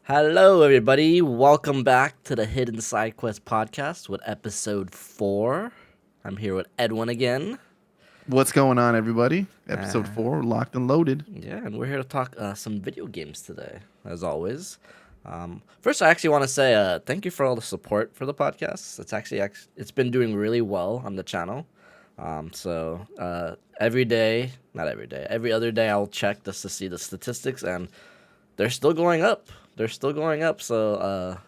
Hello, everybody. Welcome back to the Hidden Side Quest podcast with episode 4. I'm here with Edwin again. What's going on, everybody? Episode Uh, 4, locked and loaded. yeah, and we're here to talk some video games today, as always. First, I actually want to say thank you for all the support for the podcast. It's been doing really well on the channel. Every day, not every day, every other day, I'll check just to see the statistics, and they're still going up. They're still going up. The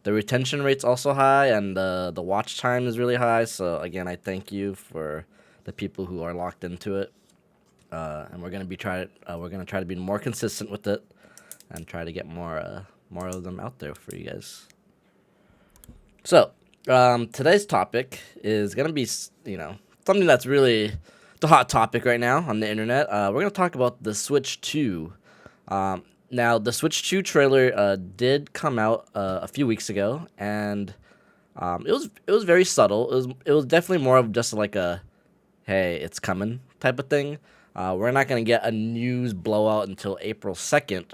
retention rate's also high, and the watch time is really high. So again, I thank you for the people who are locked into it. And we're gonna try to be more consistent with it, and try to get more of them out there for you guys. So today's topic is gonna be something that's really the hot topic right now on the internet. We're gonna talk about the Switch 2. Now, the Switch 2 trailer did come out a few weeks ago, and it was very subtle. It was definitely more of just like a "hey, it's coming" type of thing. We're not gonna get a news blowout until April 2nd,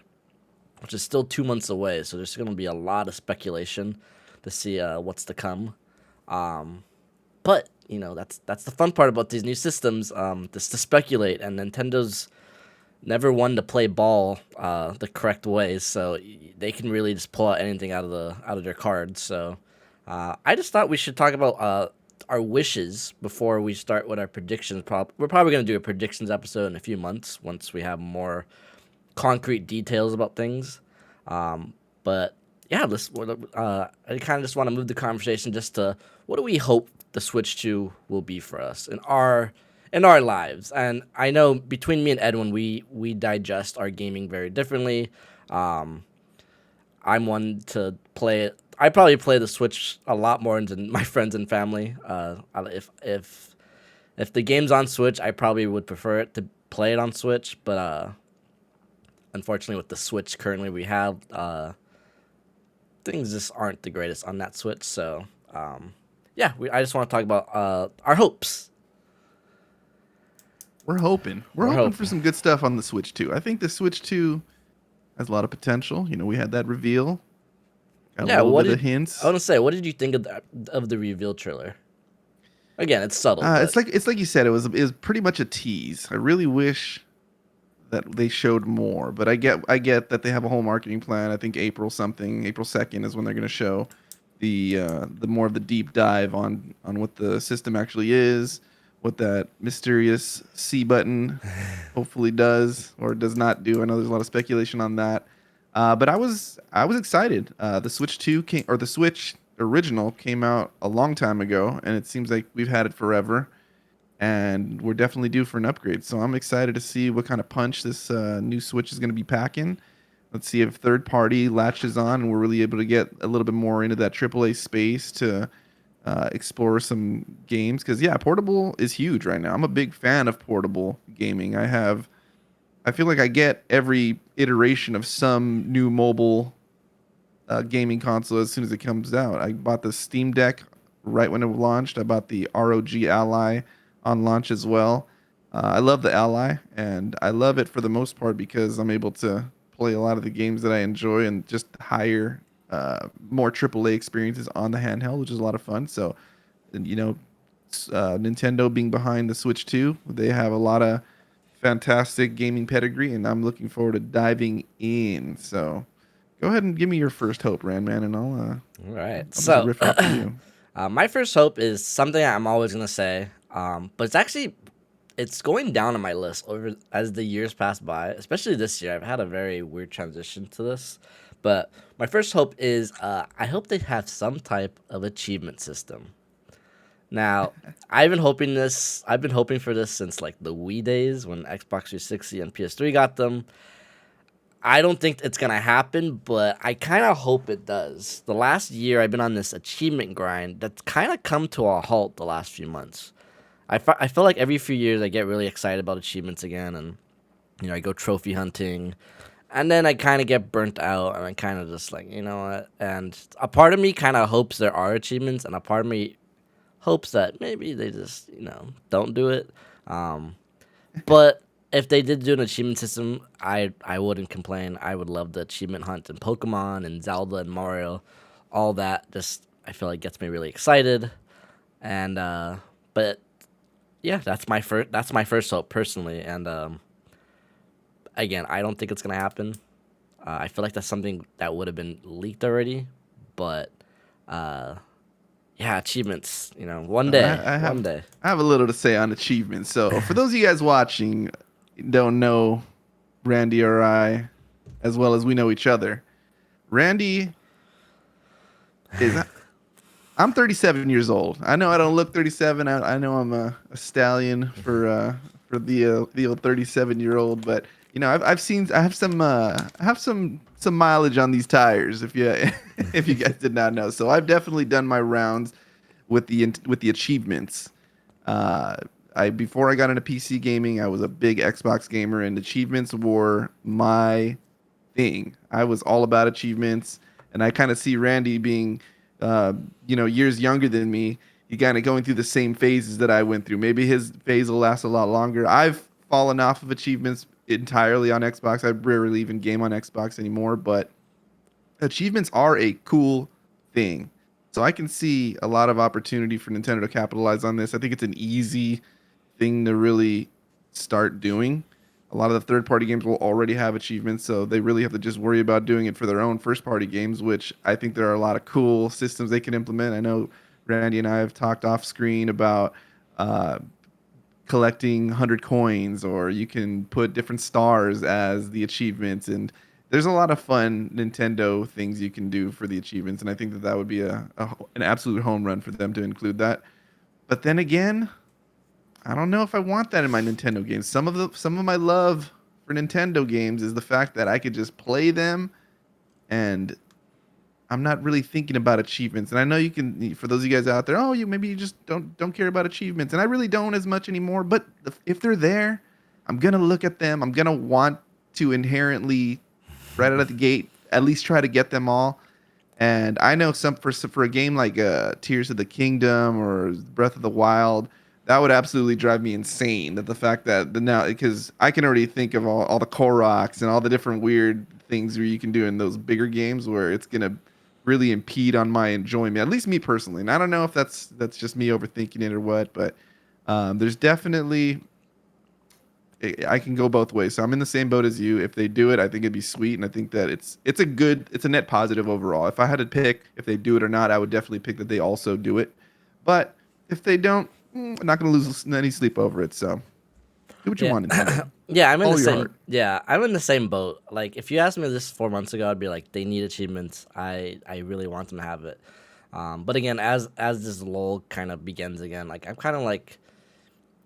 which is still 2 months away. So there's gonna be a lot of speculation to see what's to come. But that's the fun part about these new systems, just to speculate. And Nintendo's never one to play ball the correct way, so they can really just pull out anything out of their cards. So I just thought we should talk about our wishes before we start with our predictions. We're probably gonna do a predictions episode in a few months once we have more concrete details about things. But yeah, I kind of just want to move the conversation just to what do we hope the Switch 2 will be for us in our lives. And I know between me and Edwin, we digest our gaming very differently. Um, I'm one to play it. I probably play the Switch a lot more than my friends and family. If the game's on Switch, I probably would prefer it to play it on Switch. But unfortunately, with the Switch currently we have, things just aren't the greatest on that Switch. So yeah, I just want to talk about our hopes. We're hoping. We're We're hoping for hoping. some good stuff on the Switch 2. I think the Switch 2 has a lot of potential. We had that reveal, got a Yeah, little what bit of did I hints. want to say? What did you think of the reveal trailer? Again, it's subtle, but It's like you said, it was pretty much a tease. I really wish that they showed more, but I get that they have a whole marketing plan. I think April 2nd is when they're going to show the more of the deep dive on what the system actually is, what that mysterious C button hopefully does or does not do. I know there's a lot of speculation on that, but I was excited. The Switch 2 came, or the Switch original came out a long time ago, and it seems like we've had it forever, and we're definitely due for an upgrade. So I'm excited to see what kind of punch this new Switch is going to be packing. Let's see if third party latches on and we're really able to get a little bit more into that AAA space to explore some games. Because yeah, portable is huge right now. I'm a big fan of portable gaming. I feel like I get every iteration of some new mobile gaming console as soon as it comes out. I bought the Steam Deck right when it launched. I bought the ROG Ally on launch as well. I love the Ally, and I love it for the most part because I'm able to play a lot of the games that I enjoy and just higher, more AAA experiences on the handheld, which is a lot of fun. So, and, Nintendo being behind the Switch 2, they have a lot of fantastic gaming pedigree, and I'm looking forward to diving in. So, go ahead and give me your first hope, Randman, and all right. I'll just So riff after you. my first hope is something I'm always gonna say, but it's going down on my list over as the years pass by. Especially this year, I've had a very weird transition to this. But my first hope is I hope they have some type of achievement system. Now, I've been hoping for this since like the Wii days when Xbox 360 and PS3 got them. I don't think it's gonna happen, but I kind of hope it does. The last year, I've been on this achievement grind that's kind of come to a halt the last few months. I feel like every few years I get really excited about achievements again, and I go trophy hunting, and then I kind of get burnt out, and I kind of just like, you know what? And a part of me kind of hopes there are achievements, and a part of me hopes that maybe they just don't do it. Um, but if they did do an achievement system, I wouldn't complain. I would love the achievement hunt in Pokemon and Zelda and Mario, all that. Just I feel like gets me really excited, and but yeah, that's my first hope personally, and again, I don't think it's gonna happen. I feel like that's something that would have been leaked already, but uh, yeah, achievements. I One have day. I have a little to say on achievements. So for those of you guys watching, don't know Randy or I as well as we know each other. Randy is I'm 37 years old. I know I don't look 37. I know I'm a stallion for the old 37-year-old, but I've seen I have some mileage on these tires if you if you guys did not know. So I've definitely done my rounds with the achievements. Uh, I before I got into PC gaming, I was a big Xbox gamer, and achievements were my thing. I was all about achievements, and I kind of see Randy being, years younger than me. He kind of going through the same phases that I went through. Maybe his phase will last a lot longer. I've fallen off of achievements entirely on Xbox. I rarely even game on Xbox anymore, but achievements are a cool thing. So I can see a lot of opportunity for Nintendo to capitalize on this. I think it's an easy thing to really start doing. A lot of the third party games will already have achievements, so they really have to just worry about doing it for their own first party games, which I think there are a lot of cool systems they can implement. I know Randy and I have talked off screen about uh, collecting 100 coins, or you can put different stars as the achievements, and there's a lot of fun Nintendo things you can do for the achievements, and I think that that would be an absolute home run for them to include that. But then again, I don't know if I want that in my Nintendo games. Some of my love for Nintendo games is the fact that I could just play them, and I'm not really thinking about achievements. And I know you can, for those of you guys out there, oh, you just don't care about achievements, and I really don't as much anymore. But if they're there, I'm gonna look at them. I'm gonna want to inherently, right out of the gate, at least try to get them all. And I know for a game like Tears of the Kingdom or Breath of the Wild, that would absolutely drive me insane. That the fact that the now because I can already think of all the Koroks and all the different weird things where you can do in those bigger games where it's gonna really impede on my enjoyment. At least me personally. And I don't know if that's just me overthinking it or what, but there's definitely I can go both ways. So I'm in the same boat as you. If they do it, I think it'd be sweet, and I think that it's a net positive overall. If I had to pick if they do it or not, I would definitely pick that they also do it. But if they don't, I'm not going to lose any sleep over it. So do what you Yeah. want, Nintendo. Yeah, I'm in the Follow your same. heart. Yeah, I'm in the same boat. Like, if you asked me this 4 months ago, I'd be like, they need achievements. I really want them to have it. But again, as this lull kind of begins again, like I'm kind of like,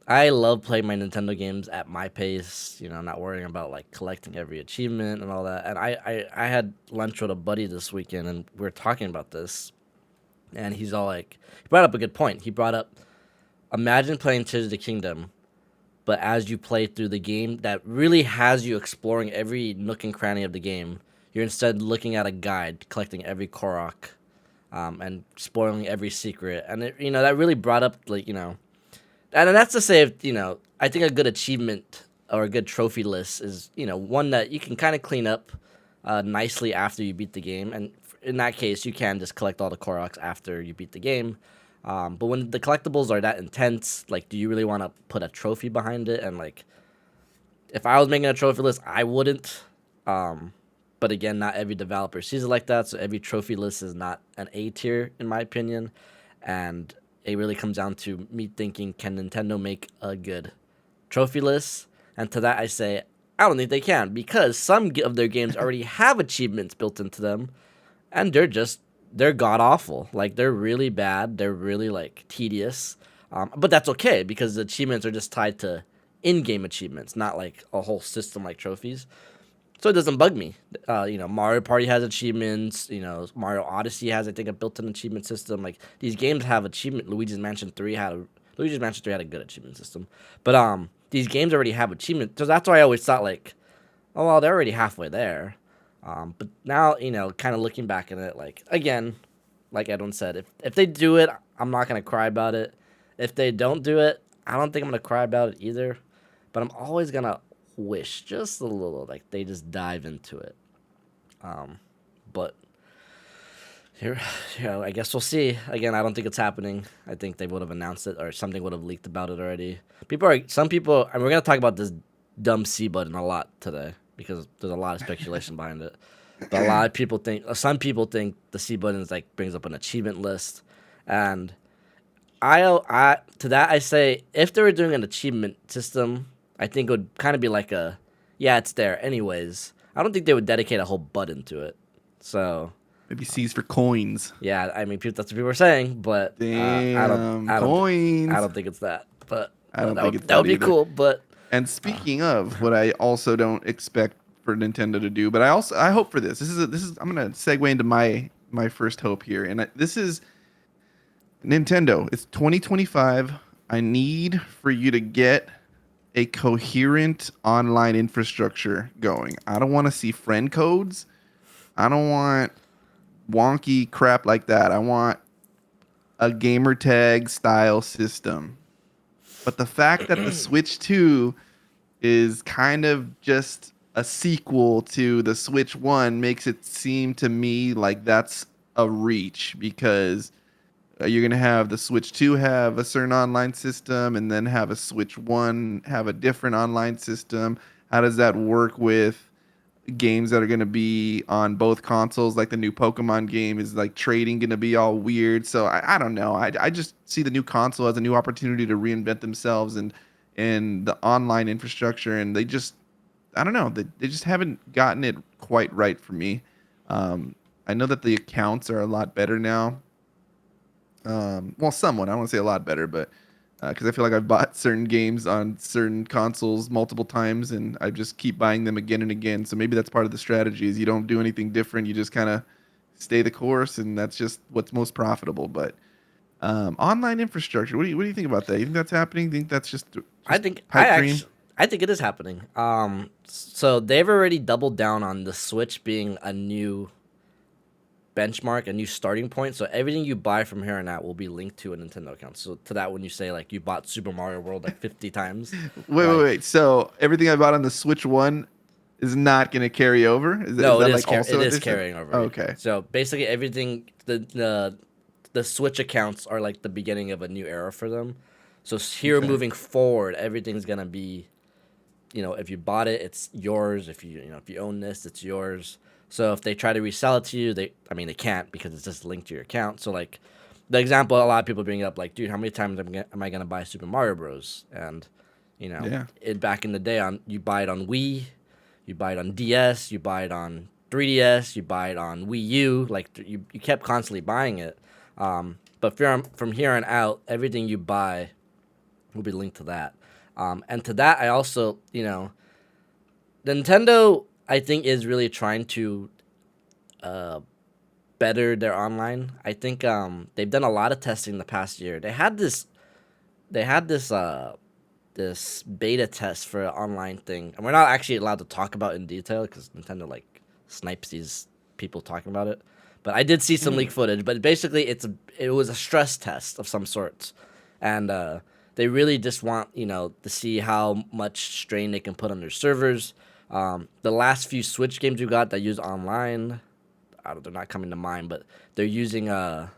I love playing my Nintendo games at my pace. Not worrying about like collecting every achievement and all that. And I had lunch with a buddy this weekend, and we were talking about this, and he's all like, he brought up a good point. He brought up, imagine playing Tears of the Kingdom, but as you play through the game that really has you exploring every nook and cranny of the game, you're instead looking at a guide, collecting every Korok, and spoiling every secret. And that really brought up and that's to say, I think a good achievement or a good trophy list is one that you can kind of clean up nicely after you beat the game. And in that case, you can just collect all the Koroks after you beat the game. But when the collectibles are that intense, like, do you really want to put a trophy behind it? And like, if I was making a trophy list, I wouldn't. But again, not every developer sees it like that, so every trophy list is not an A tier in my opinion. And it really comes down to me thinking, can Nintendo make a good trophy list? And to that I say, I don't think they can, because some of their games already have achievements built into them, and they're god awful. Like, they're really bad. They're really like tedious. But that's okay, because the achievements are just tied to in-game achievements, not like a whole system like trophies. So it doesn't bug me. Mario Party has achievements. Mario Odyssey has, I think, a built-in achievement system. Like, these games have achievement. Luigi's Mansion 3 had a good achievement system. But these games already have achievement. So that's why I always thought, like, oh well, they're already halfway there. But now, kind of looking back at it, like, again, like Edwin said, if they do it, I'm not gonna cry about it. If they don't do it, I don't think I'm gonna cry about it either. But I'm always gonna wish just a little like they just dive into it. But here, I guess we'll see. Again, I don't think it's happening. I think they would have announced it or something would have leaked about it already. Some people, and we're gonna talk about this dumb C button a lot today because there's a lot of speculation behind it. But a lot of people think, some people think the C button is like brings up an achievement list, and to that I say if they were doing an achievement system, I think it would kind of be like it's there anyways. I don't think they would dedicate a whole button to it. So Maybe C's for coins. yeah, I mean that's what people are saying, but Damn, I coins. don't think it's that. But I don't think it's that would be either. cool. But and speaking of what I also don't expect for Nintendo to do, but I hope for this. This is I'm gonna segue into my first hope here, and this is Nintendo. It's 2025. I need for you to get a coherent online infrastructure going. I don't want to see friend codes. I don't want wonky crap like that. I want a gamer tag style system. But the fact that the Switch 2 is kind of just a sequel to the Switch 1 makes it seem to me like that's a reach, because you're going to have the Switch 2 have a certain online system and then have a Switch 1 have a different online system. How does that work with games that are going to be on both consoles? Like the new Pokemon game, is like trading going to be all weird? So I don't know. I just see the new console as a new opportunity to reinvent themselves and the online infrastructure. And they just, I don't know. They just haven't gotten it quite right for me. I know that the accounts are a lot better now. Well, somewhat. I don't want to say a lot better, but because I feel like I've bought certain games on certain consoles multiple times, and I just keep buying them again and again. So maybe that's part of the strategy: is you don't do anything different. You just kind of stay the course, and that's just what's most profitable. But online infrastructure, what do you think about that? You think that's happening? Think that's just I think pipe dream? I think it is happening. So they've already doubled down on the Switch being a new benchmark, a new starting point. So everything you buy from here on out will be linked to a Nintendo account. So to that, when you say like you bought Super Mario World like 50 times, wait. So everything I bought on the Switch 1 is not going to carry over? Is no, that it like also it is carrying over. Oh, okay. So basically, everything the Switch accounts are like the beginning of a new era for them. So here moving forward, everything's gonna be, if you bought it, it's yours. If if you own this, it's yours. So if they try to resell it to you, they can't, because it's just linked to your account. So like the example a lot of people bring up, like, dude, how many times am I gonna buy Super Mario Bros? And back in the day, you buy it on Wii, you buy it on DS, you buy it on 3DS, you buy it on Wii U. Like you kept constantly buying it. But from here on out, everything you buy will be linked to that. And to that, I also, Nintendo, I think, is really trying to better their online. I think they've done a lot of testing the past year. They had this this beta test for an online thing, and we're not actually allowed to talk about in detail because Nintendo like snipes these people talking about it. But I did see some leak footage. But basically, it was a stress test of some sorts, and they really just want to see how much strain they can put on their servers. The last few Switch games you got that use online, they're not coming to mind, but they're using I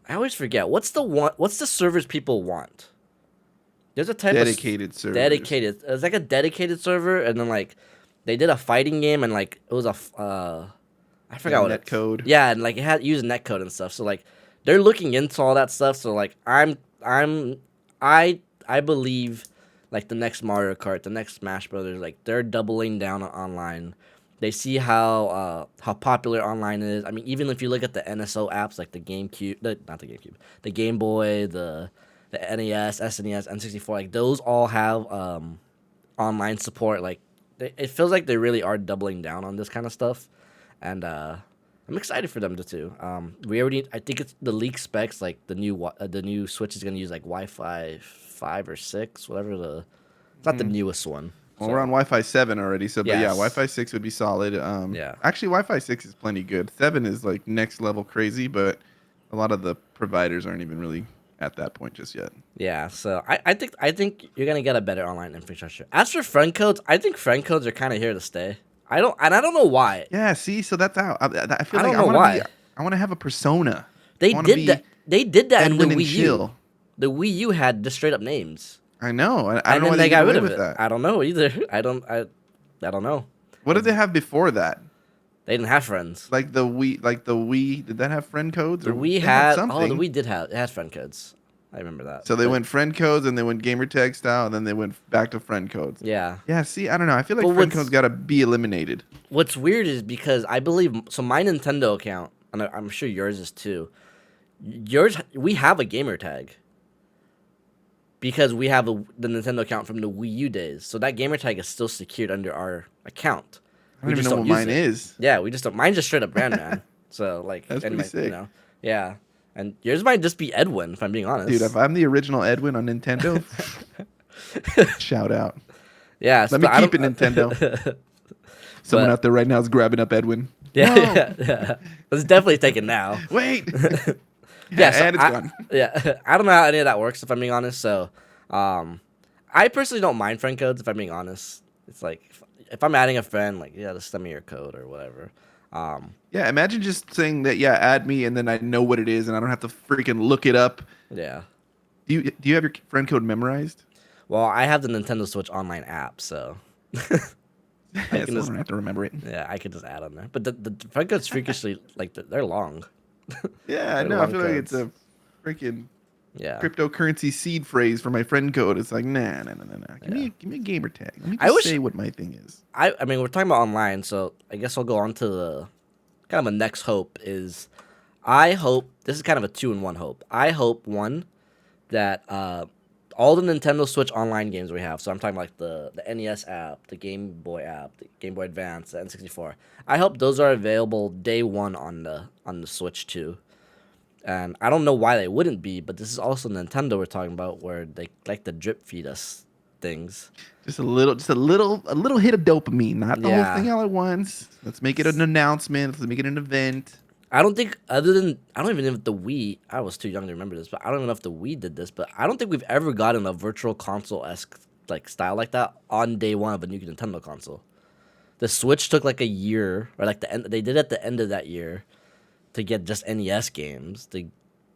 always forget what's the servers people want. There's a type dedicated of servers. Dedicated. It's like a dedicated server, and then like they did a fighting game, and like it was I forgot what netcode. Yeah, and like it had used netcode and stuff. So like they're looking into all that stuff. So like I believe like the next Mario Kart, the next Smash Brothers, like they're doubling down on online. They see how popular online is. I mean, even if you look at the NSO apps, like the GameCube, not the GameCube, the Game Boy, the NES, SNES, N64, like those all have online support. Like it feels like they really are doubling down on this kind of stuff, and I'm excited for them to too. I think it's the leak specs, like the new Switch is gonna use like Wi-Fi 5 or 6, whatever it's not the newest one. Well, we're on Wi-Fi 7 already, so but yeah, Yes. Wi-Fi 6 would be solid. Yeah. Actually, Wi-Fi 6 is plenty good. 7 is like next level crazy, but a lot of the providers aren't even really at that point just yet. Yeah, so I think you're gonna get a better online infrastructure. As for friend codes, I think friend codes are kind of here to stay. I don't know why. Yeah, see, so that's how I feel I like don't know why. I want to have a persona. They I want to did be that. They did that in the Edwin and Wii U. chill. The Wii U had just straight up names, I know. I don't and know why then they did got away rid of with it. that. I don't know either. I don't know. What did they have before that? They didn't have friends. Like the Wii, did that have friend codes? The Or Wii they had had. Oh, something. the Wii did have. It has friend codes. I remember that. So they But went friend codes, and they went gamer tag style, and then they went back to friend codes. yeah. Yeah, see, I don't know. I feel like But friend codes got to be eliminated. What's weird is because I believe so. My Nintendo account, and I'm sure yours is too. Yours, we have a gamer tag. Because we have the Nintendo account from the Wii U days, so that gamer tag is still secured under our account. I don't even know what mine is. Yeah, we just don't. Mine's just straight up Brandman. So like, That's and pretty sick. You know, yeah. And yours might just be Edwin, if I'm being honest. Dude, if I'm the original Edwin on Nintendo, shout out. Yeah, Let me keep it, Nintendo. Someone out there right now is grabbing up Edwin. Yeah, No! yeah. It's definitely taken now. Wait. Yeah, so and it's gone. Yeah, I don't know how any of that works, if I'm being honest. So, I personally don't mind friend codes, if I'm being honest. It's like if I'm adding a friend, like just send me your code or whatever. Yeah, imagine just saying that. Yeah, add me, and then I know what it is, and I don't have to freaking look it up. Yeah. Do you have your friend code memorized? Well, I have the Nintendo Switch online app, so I don't have to remember it. yeah, I could just add on there. But the friend codes freakishly they're long. Yeah, I They're know. I long feel like codes. it's a freaking Yeah. cryptocurrency seed phrase for my friend code. It's like, nah. Give me a gamer tag. Let me I just wish- say what my thing is. I mean, we're talking about online, so I guess I'll go on to the kind of a next hope is I hope this is kind of a 2-in-1 hope. I hope one that all the Nintendo Switch online games we have, so I'm talking like the NES app, the Game Boy app, the Game Boy Advance, the N64. I hope those are available day one on the Switch too. And I don't know why they wouldn't be, but this is also Nintendo we're talking about, where they like to drip feed us things. Just a little hit of dopamine, not the Yeah. whole thing all at once. Let's make it an announcement. Let's make it an event. I don't think I don't even know if the Wii. I was too young to remember this, but I don't even know if the Wii did this. But I don't think we've ever gotten a virtual console-esque like style like that on day one of a new Nintendo console. The Switch took like a year, or like the end. They did at the end of that year to get just NES games. The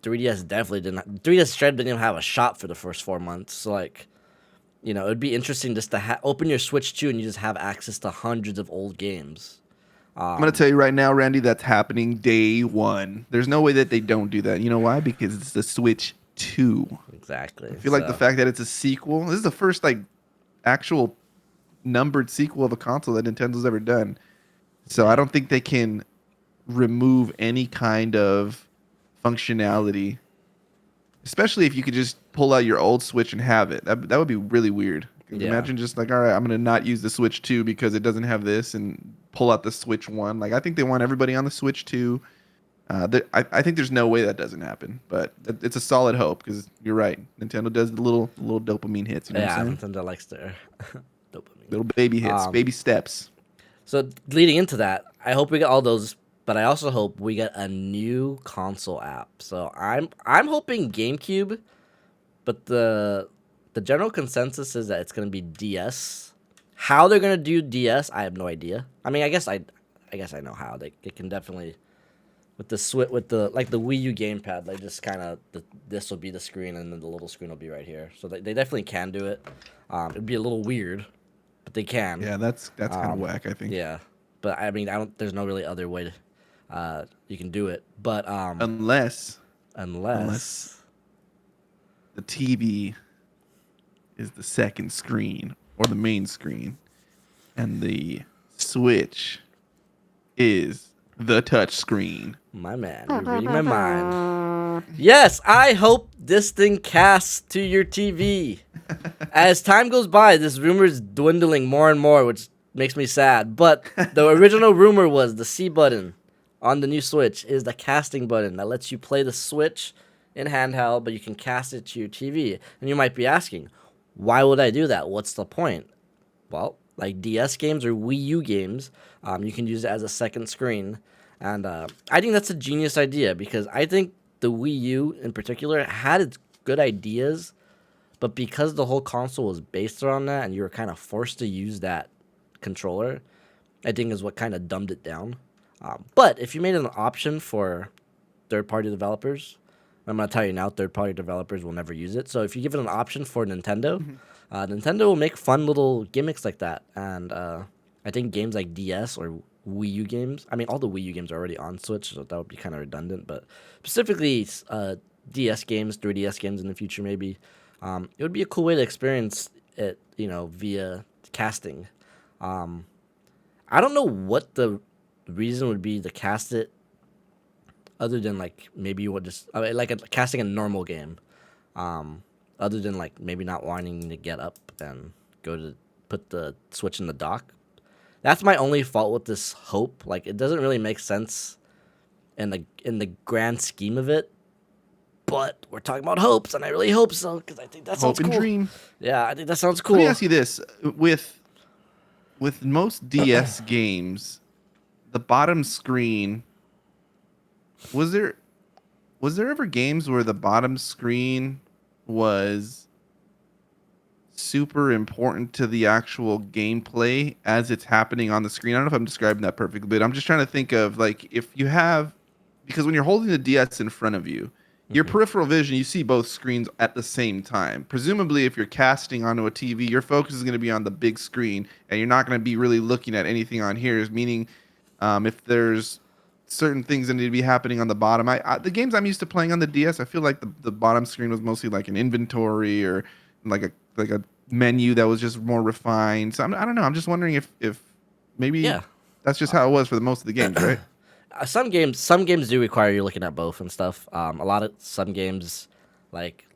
3DS definitely didn't. 3DS straight didn't even have a shot for the first 4 months. So like, you know, it'd be interesting just to open your Switch 2 and you just have access to hundreds of old games. I'm going to tell you right now, Randy, that's happening day one. There's no way that they don't do that. You know why? Because it's the Switch 2. Exactly. I feel like the fact that it's a sequel, this is the first like actual numbered sequel of a console that Nintendo's ever done. So I don't think they can remove any kind of functionality, especially if you could just pull out your old Switch and have it. That would be really weird. Yeah. Imagine just like, all right, I'm going to not use the Switch 2 because it doesn't have this, and pull out the Switch 1. Like, I think they want everybody on the Switch 2. I think there's no way that doesn't happen, but it's a solid hope because you're right. Nintendo does the little dopamine hits. You know what I'm saying? Nintendo likes their dopamine. Little baby hits, baby steps. So leading into that, I hope we get all those, but I also hope we get a new console app. So I'm hoping GameCube, but the general consensus is that it's gonna be DS. How they're gonna do DS, I have no idea. I mean, I guess I know how. They can definitely with the Wii U gamepad, they just kind of this will be the screen and then the little screen will be right here. So they definitely can do it. It'd be a little weird, but they can. Yeah, that's kind of whack, I think. Yeah, but I mean, there's no really other way to, you can do it. But Unless the TV is the second screen or the main screen, and the Switch is the touch screen. My man, you're reading my mind. Yes, I hope this thing casts to your TV. As time goes by, this rumor is dwindling more and more, which makes me sad. But the original rumor was the C button on the new Switch is the casting button that lets you play the Switch in handheld, but you can cast it to your TV. And you might be asking, why would I do that? What's the point? Well, like DS games or Wii U games, you can use it as a second screen. And I think that's a genius idea because I think the Wii U in particular had its good ideas, but because the whole console was based around that and you were kind of forced to use that controller, I think is what kind of dumbed it down. But if you made it an option for third-party developers, I'm gonna tell you now, third-party developers will never use it. So if you give it an option for Nintendo, Nintendo will make fun little gimmicks like that. And I think games like DS or Wii U games. I mean, all the Wii U games are already on Switch, so that would be kind of redundant. But specifically, DS games, 3DS games in the future, maybe it would be a cool way to experience it, via casting. I don't know what the reason would be to cast it, other than like maybe you would just casting a normal game, other than like maybe not wanting to get up and go to put the Switch in the dock. That's my only fault with this hope. Like, it doesn't really make sense in the grand scheme of it. But we're talking about hopes, and I really hope so, because I think that sounds cool. Hope and dream. Yeah, I think that sounds cool. Let me ask you this: with most DS games, the bottom screen, was there ever games where the bottom screen was super important to the actual gameplay as it's happening on the screen? I don't know if I'm describing that perfectly, but I'm just trying to think of, like, if you have, because when you're holding the DS in front of you, your peripheral vision, you see both screens at the same time. Presumably, if you're casting onto a TV, your focus is going to be on the big screen, and you're not going to be really looking at anything on here. Meaning, if there's certain things that need to be happening on the bottom, the games I'm used to playing on the DS, I feel like the bottom screen was mostly like an inventory or like a menu that was just more refined. So I don't know. I'm just wondering if maybe that's just how it was for most of the games, right? Some games do require you looking at both and stuff. Some games, like,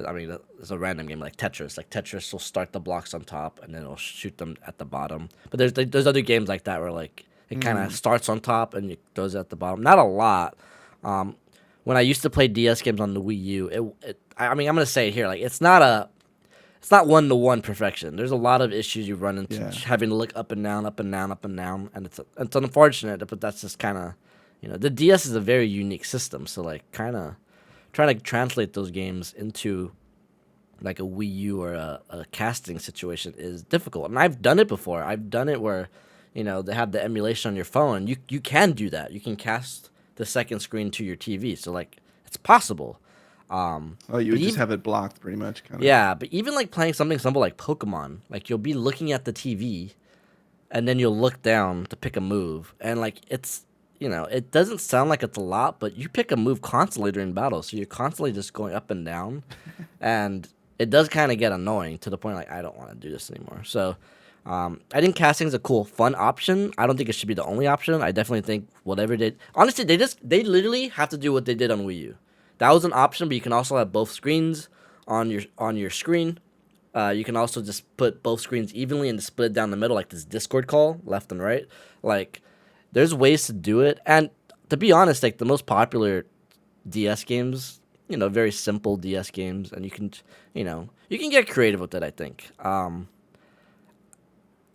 I mean, it's a random game like Tetris. Like, Tetris will start the blocks on top and then it'll shoot them at the bottom. But there's other games like that where, like, it kind of starts on top and it goes at the bottom. Not a lot. When I used to play DS games on the Wii U, I mean, I'm gonna say it here, like, it's not 1-to-1 perfection. There's a lot of issues you run into, having to look up and down, up and down, up and down, and it's unfortunate, but that's just kind of, the DS is a very unique system. So, like, kind of trying to translate those games into like a Wii U or a casting situation is difficult. And I've done it before. I've done it where, they have the emulation on your phone. You can do that. You can cast the second screen to your TV. So, like, it's possible. You would just have it blocked pretty much. Yeah, but even like playing something simple like Pokemon, like, you'll be looking at the TV and then you'll look down to pick a move. And, like, it's, it doesn't sound like it's a lot, but you pick a move constantly during battle. So you're constantly just going up and down. And it does kind of get annoying to the point, like, I don't want to do this anymore. So I think casting is a cool, fun option. I don't think it should be the only option. I definitely think whatever honestly, they literally have to do what they did on Wii U. That was an option, but you can also have both screens on your screen. You can also just put both screens evenly and split it down the middle, like this Discord call, left and right. Like, there's ways to do it. And to be honest, like, the most popular DS games, very simple DS games, and you can get creative with it, I think.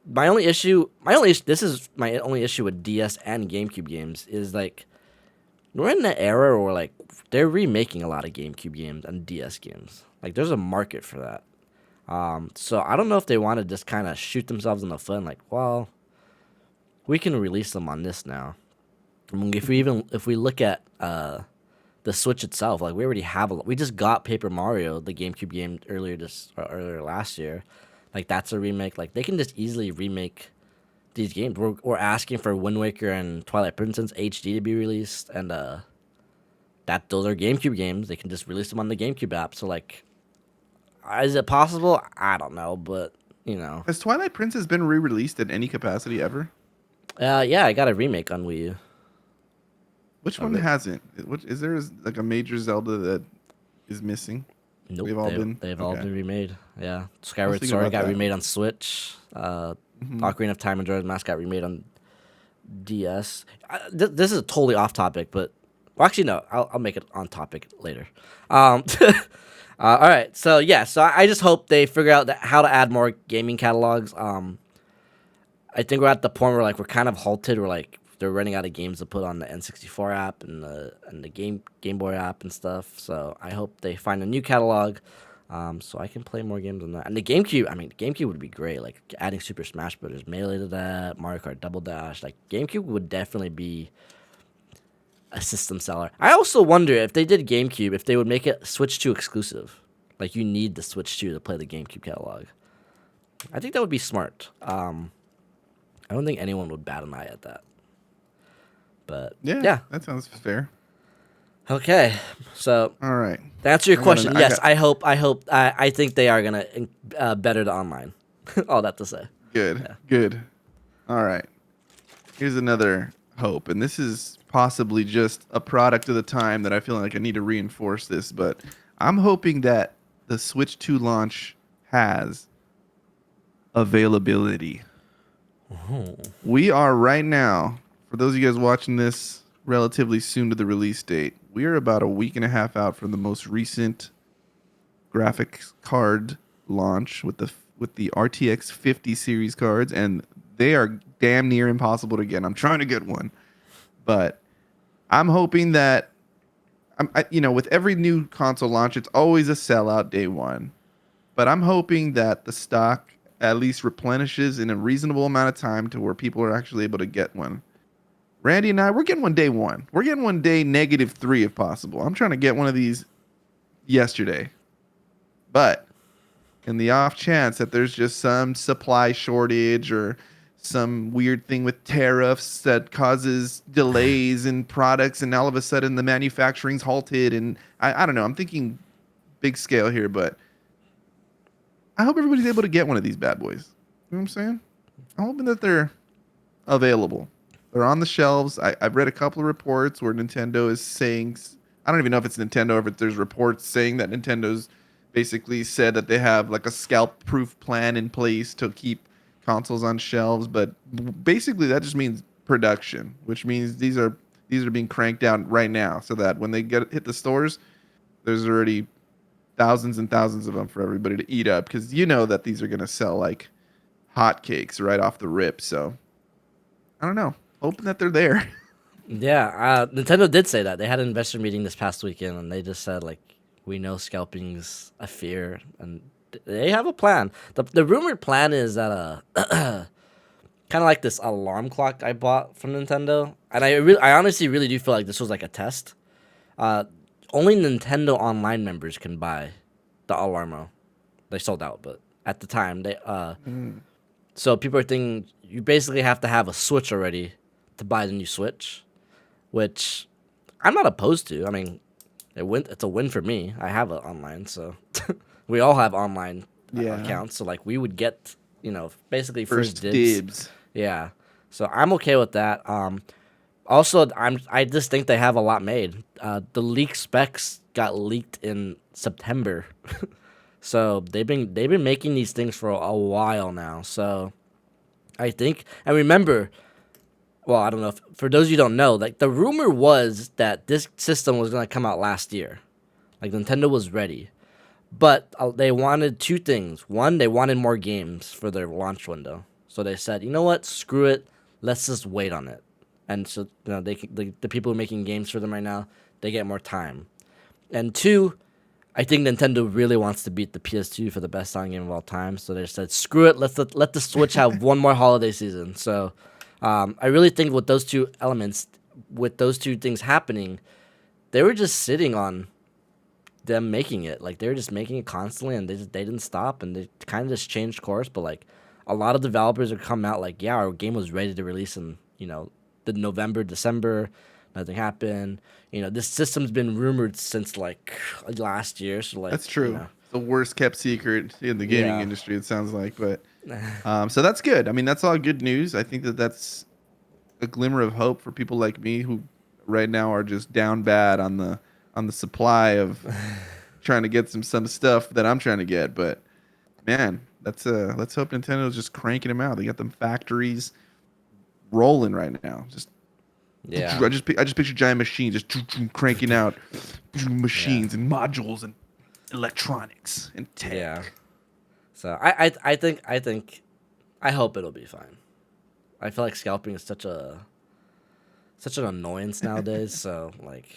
My only issue with DS and GameCube games is, like, we're in an era where, like, they're remaking a lot of GameCube games and DS games. Like, there's a market for that. So I don't know if they want to just kind of shoot themselves in the foot and, like, well, we can release them on this now. I mean, if we look at the Switch itself, like, we already have we just got Paper Mario, the GameCube game, earlier last year. Like, that's a remake. Like, they can just easily remake these games. We're asking for Wind Waker and Twilight Princess HD to be released, and those are GameCube games. They can just release them on the GameCube app. So, like, is it possible? I don't know, but Has Twilight Princess been re-released in any capacity ever? Yeah, I got a remake on Wii U. Which one hasn't? Is there like a major Zelda that is missing? Nope, they've all been remade. Yeah, Skyward Sword got remade on Switch. Ocarina of Time and Majora's Mask got remade on DS. This is totally off topic, but actually no, I'll make it on topic later. All right, so I just hope they figure out how to add more gaming catalogs. I think we're at the point where, like, we're kind of halted. We're like, they're running out of games to put on the N64 app and the Game Boy app and stuff. So I hope they find a new catalog, so I can play more games on that. And the GameCube, I mean, the GameCube would be great. Like adding Super Smash Bros. Melee to that, Mario Kart Double Dash. Like GameCube would definitely be a system seller. I also wonder if they did GameCube, if they would make it Switch 2 exclusive. Like you need the Switch 2 to play the GameCube catalog. I think that would be smart. I don't think anyone would bat an eye at that. But yeah. That sounds fair. Okay, so all right. To answer your question, yes, I think they are gonna better the online. All that to say. Good. All right. Here's another hope, and this is possibly just a product of the time that I feel like I need to reinforce this, but I'm hoping that the Switch 2 launch has availability. Oh. We are right now, for those of you guys watching this relatively soon to the release date, we are about a week and a half out from the most recent graphics card launch with the RTX 50 series cards, and they are damn near impossible to get. I'm trying to get one, but I'm hoping that with every new console launch, it's always a sellout day one. But I'm hoping that the stock at least replenishes in a reasonable amount of time to where people are actually able to get one. Randy and I, we're getting one day one. We're getting one day -3 if possible. I'm trying to get one of these yesterday. But in the off chance that there's just some supply shortage or some weird thing with tariffs that causes delays in products and all of a sudden the manufacturing's halted, and I don't know. I'm thinking big scale here, but I hope everybody's able to get one of these bad boys. You know what I'm saying? I'm hoping that they're available. They're on the shelves. I've read a couple of reports where Nintendo is saying, I don't even know if it's Nintendo or if there's reports saying that Nintendo's basically said that they have like a scalp-proof plan in place to keep consoles on shelves. But basically that just means production, which means these are being cranked out right now so that when they hit the stores, there's already thousands and thousands of them for everybody to eat up, because you know that these are going to sell like hotcakes right off the rip. So I don't know. Hoping that they're there. Yeah, Nintendo did say that. They had an investor meeting this past weekend, and they just said, like, we know scalping's a fear, and they have a plan. The rumored plan is that kind of like this alarm clock I bought from Nintendo, and I honestly really do feel like this was like a test. Only Nintendo Online members can buy the Alarmo. They sold out, but at the time so people are thinking you basically have to have a Switch already to buy the new Switch, which I'm not opposed to. I mean, it's a win for me. I have it online, so we all have online accounts. So like we would get, basically first dibs. Yeah. So I'm okay with that. Also, I just think they have a lot made. The leak specs got leaked in September, so they've been making these things for a while now. So I think, and remember, well, I don't know. For those of you who don't know, like the rumor was that this system was going to come out last year. Like Nintendo was ready. But they wanted two things. One, they wanted more games for their launch window. So they said, you know what? Screw it. Let's just wait on it. And so the people who are making games for them right now, they get more time. And two, I think Nintendo really wants to beat the PS2 for the best selling game of all time. So they said, screw it. Let the Switch have one more holiday season. So I really think with those two elements, with those two things happening, they were just sitting on them making it. Like they were just making it constantly, and they didn't stop, and they kind of just changed course. But like a lot of developers are coming out like, yeah, our game was ready to release in the November, December. Nothing happened. This system's been rumored since like last year. So like that's true. The worst kept secret in the gaming industry, it sounds like. But so that's good. I mean, that's all good news. I think that's a glimmer of hope for people like me who right now are just down bad on the supply of trying to get some stuff that I'm trying to get. But man, let's hope Nintendo's just cranking them out. They got them factories rolling right now. I just picture giant machines just cranking out machines and modules and electronics and tech. Yeah. So I think I hope it'll be fine. I feel like scalping is such a such an annoyance nowadays. So like,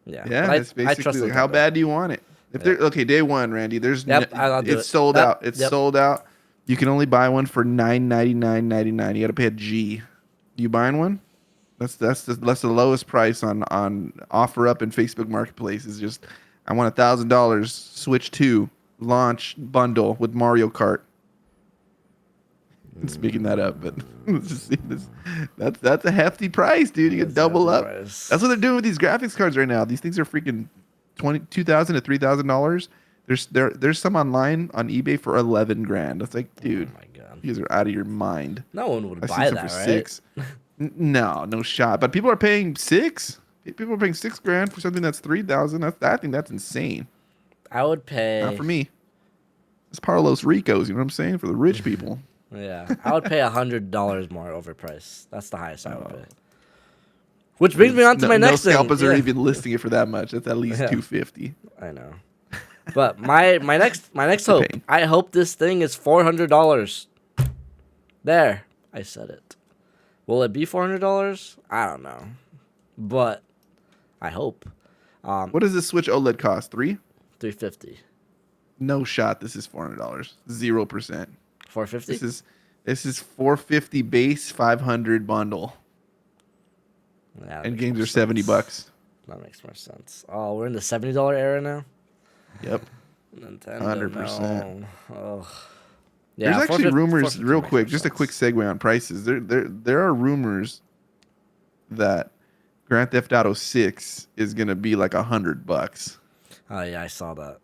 yeah. Yeah, But it's I trust basically like, how Nintendo. bad do you want it? If Yeah. they're okay, day one, Randy. Yep, I'll do It's it. sold Yep, out. It's yep. sold out. You can only buy one for $9.99.99. You got to pay a G. You buying one? That's the lowest price on OfferUp and Facebook Marketplace. Is just I want $1,000 Switch 2 launch bundle with Mario Kart. It's making that up, but let's just see this. That's a hefty price, dude. You can That's a double hefty up. price. That's what they're doing with these graphics cards right now. These things are freaking $2,000 to $3,000. There's some online on eBay for 11 grand. It's like, dude, Oh my god. you guys are out of your mind. No one would I've buy seen some that, for right? 6. No shot. But people are paying 6. People are paying 6 grand for something that's 3,000. I think that's insane. I would pay. Not for me. It's Parlos Ricos. You know what I'm saying? For the rich people. Yeah, I would pay $100 more overpriced. That's the highest I would pay. Which brings me on to my next thing. No scalpers are Yeah. even listing it for that much. It's at least Yeah. $250. I know. But my next hope. Pain. I hope this thing is $400. There, I said it. Will it be $400? I don't know, but I hope. What does this Switch OLED cost? $350. No shot. This is $400. 0%. $450. This is $450 base, $500 bundle, Yeah, that and makes games more are $70. sense. That makes more sense. Oh, we're in the $70 era now. Yep. Nintendo, 100%. no. Oh. There's actually rumors, 450 real makes quick, more just a sense. quick segue on prices. There are rumors that Grand Theft Auto 6 is gonna be like $100. Oh yeah, I saw that.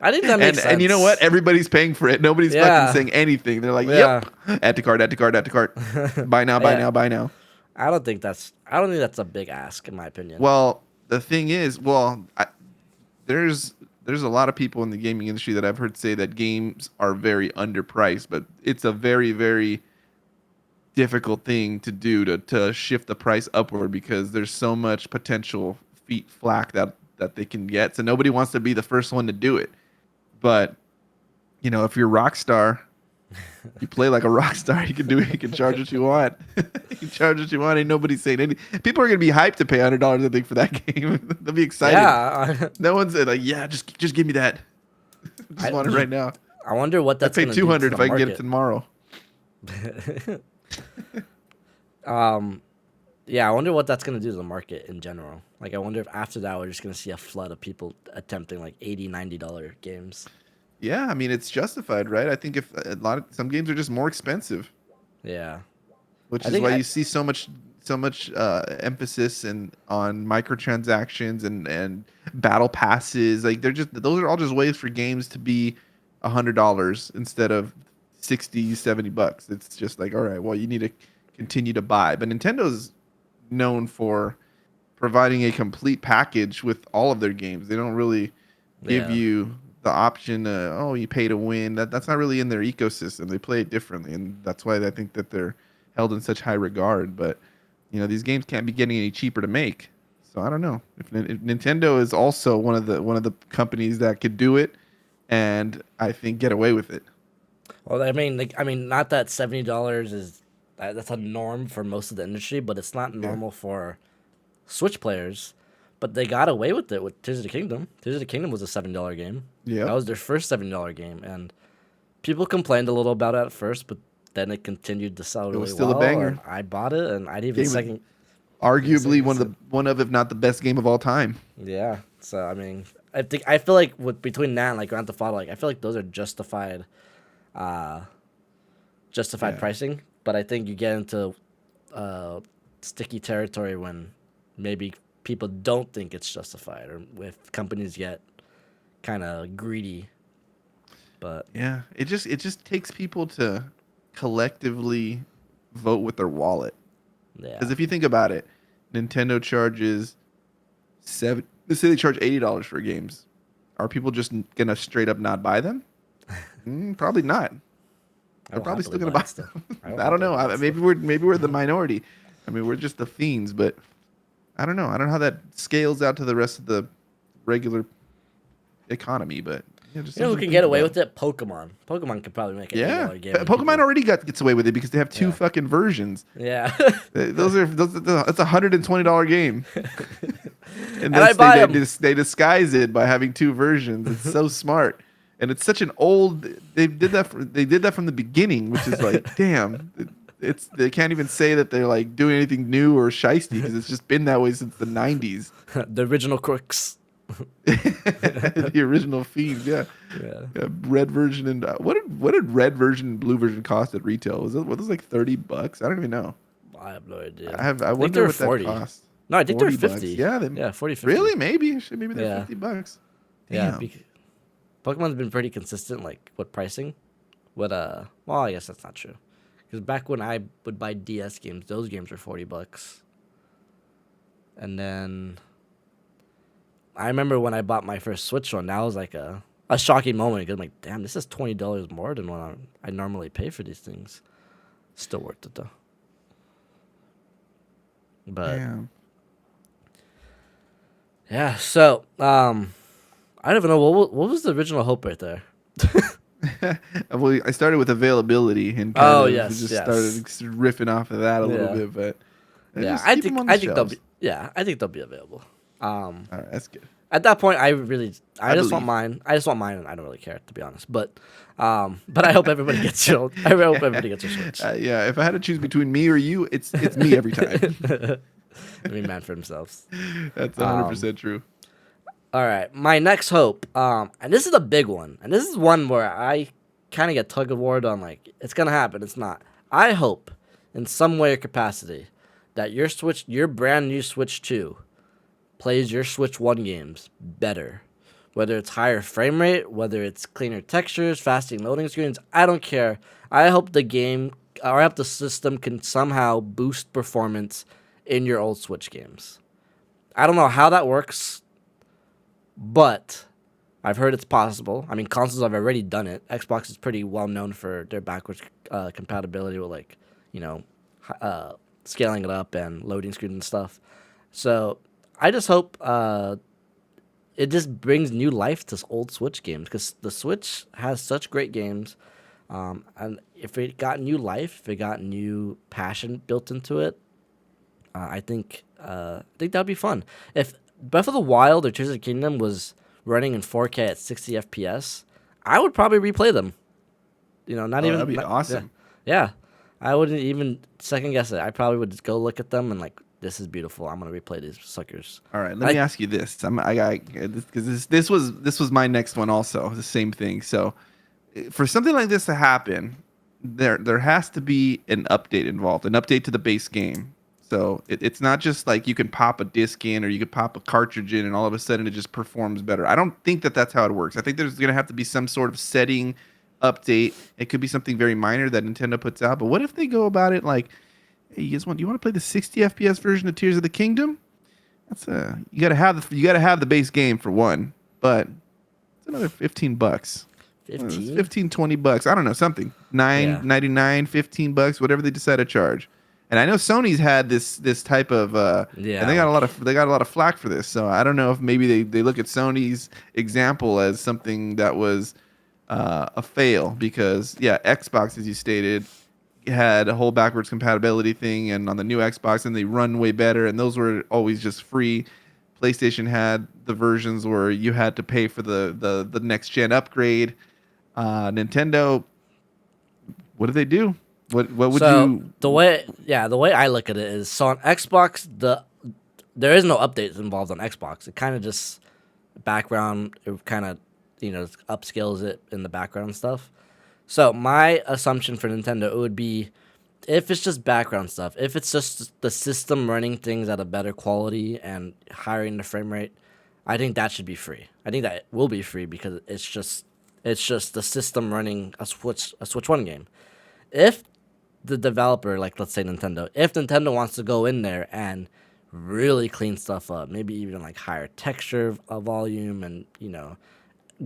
I think that makes sense. And you know what? Everybody's paying for it. Nobody's Yeah. fucking saying anything. They're like, Yeah. yep, add to cart, add to cart, add to cart. Buy now, buy Yeah. now, buy now. I don't think that's a big ask in my opinion. Well, the thing is, there's a lot of people in the gaming industry that I've heard say that games are very underpriced, but it's a very, very difficult thing to do to shift the price upward because there's so much potential flack that they can get. So nobody wants to be the first one to do it. But if you're Rockstar, you play like a rock star. You can do it. You can charge what you want. You can charge what you want. Ain't nobody saying anything. People are gonna be hyped to pay $100. I think for that game. They'll be excited. Yeah. No one's like, yeah, just give me that. I want it right now. I wonder what I that's pay gonna do $200 to if the I can get it market. tomorrow. Yeah, I wonder what that's gonna do to the market in general. Like, I wonder if after that we're just gonna see a flood of people attempting like $80, $90 games. Yeah, I mean it's justified, right? I think if some games are just more expensive, Yeah. which I is think why you see so much emphasis on microtransactions and battle passes. Like those are all just ways for games to be $100 instead of $60, $70. It's just like, all right, well, you need to continue to buy. But Nintendo's known for providing a complete package with all of their games. They don't really give Yeah. you the option you pay to win. That's not really in their ecosystem. They play it differently, and that's why I think that they're held in such high regard. But these games can't be getting any cheaper to make. So I don't know if Nintendo is also one of the companies that could do it, and I think get away with it. Well, I mean, not that $70 is that's a norm for most of the industry, but it's not normal for Switch players. But they got away with it with Tears of the Kingdom. Tears of the Kingdom was a $7 game. Yeah, That was their first $7 game, and people complained a little about it at first, but then it continued to sell really was still well. a banger. And I bought it, and I'd even Game second. arguably one of if not the best game of all time. Yeah. So I mean, I feel like between that and like Grand Theft Auto, like I feel like those are justified pricing. But I think you get into sticky territory when maybe people don't think it's justified, or if companies get kind of greedy. But Yeah, it just takes people to collectively vote with their wallet. yeah, Because if you think about it, Nintendo charges let's say they charge $80 for games. Are people just gonna straight up not buy them? Probably not. They're probably still gonna buy them. I don't know. Maybe we're the minority. I mean, we're just the fiends, but I don't know. I don't know how that scales out to the rest of the regular economy, but Yeah, just You know who something to can think get away about. with it? Pokemon. Pokemon could probably make an Yeah, $8 game. Pokemon already gets away with it because they have two Yeah. fucking versions. Yeah. That's $120 game, and And I that's buy them. they disguise it by having two versions. It's so smart, and it's such an old. They did that from the beginning, which is like, damn. They can't even say that they're like doing anything new or shiesty because it's just been that way since the '90s. The original crooks. The original Fiend, yeah. Yeah. Red version and what did red version and blue version cost at retail? Was those like $30? I don't even know. I have no idea. I think wonder they're what 40. that cost. No, I think they're 40 50. bucks. Yeah, Yeah, 40, 50. really? Maybe they're Yeah. $50. Yeah, Damn. Pokemon's been pretty consistent, like with pricing. Well, I guess that's not true, because back when I would buy DS games, those games were $40, and then I remember when I bought my first Switch one, that was like a shocking moment because I'm like, damn, this is $20 more than what I normally pay for these things. Still worth it though. But Damn. yeah, so I don't even know what was the original hope right there. Well, I started with availability and just started riffing off of that a little bit, but Yeah, just I keep 'em think on the I think they'll shelves. be I think they'll be available. All right, that's good. At that point, I just want believe. mine. I just want mine, and I don't really care, to be honest. But I hope everybody gets your. I hope everybody gets your Switch. Yeah, if I had to choose between me or you, it's me every time. I mean, man for themselves. That's 100% true. All right, my next hope, and this is a big one, and this is one where I kind of get tug of war on, like, it's gonna happen, it's not. I hope, in some way or capacity, that your brand new Switch 2, plays your Switch 1 games better. Whether it's higher frame rate, whether it's cleaner textures, fasting loading screens, I don't care. I hope the system can somehow boost performance in your old Switch games. I don't know how that works, but I've heard it's possible. I mean, consoles have already done it. Xbox is pretty well known for their backwards compatibility with, like, scaling it up and loading screens and stuff. So I just hope it just brings new life to old Switch games, because the Switch has such great games. And if it got new life, if it got new passion built into it, I think that'd be fun. If Breath of the Wild or Tears of the Kingdom was running in 4K at 60 FPS, I would probably replay them. That'd be awesome. Yeah, I wouldn't even second guess it. I probably would just go look at them and, like, this is beautiful. I'm gonna replay these suckers. All right, let me ask you this. Because this was my next one also, the same thing. So, for something like this to happen, there has to be an update involved, an update to the base game. So it's not just like you can pop a disc in or you could pop a cartridge in and all of a sudden it just performs better. I don't think that's how it works. I think there's going to have to be some sort of setting update. It could be something very minor that Nintendo puts out. But what if they go about it like, hey, you want to play the 60 FPS version of Tears of the Kingdom? That's you got to have the base game for one, but it's another $15. 15? $20. I don't know, something. $9.99, $15, whatever they decide to charge. And I know Sony's had this type of and they got a lot of flack for this. So I don't know if maybe they look at Sony's example as something that was a fail, because Xbox, as you stated, had a whole backwards compatibility thing, and on the new Xbox, and they run way better, and those were always just free. PlayStation had the versions where you had to pay for the next gen upgrade. Nintendo, what do they do? What would you? The way I look at it is, so on Xbox, there is no updates involved on Xbox. It kind of just background. It kind of upscales it in the background stuff. So my assumption for Nintendo, it would be, if it's just background stuff, if it's just the system running things at a better quality and higher in the frame rate, I think that should be free. I think that it will be free because it's just the system running a Switch 1 game. If the developer, like let's say Nintendo, if Nintendo wants to go in there and really clean stuff up, maybe even like higher texture volume, and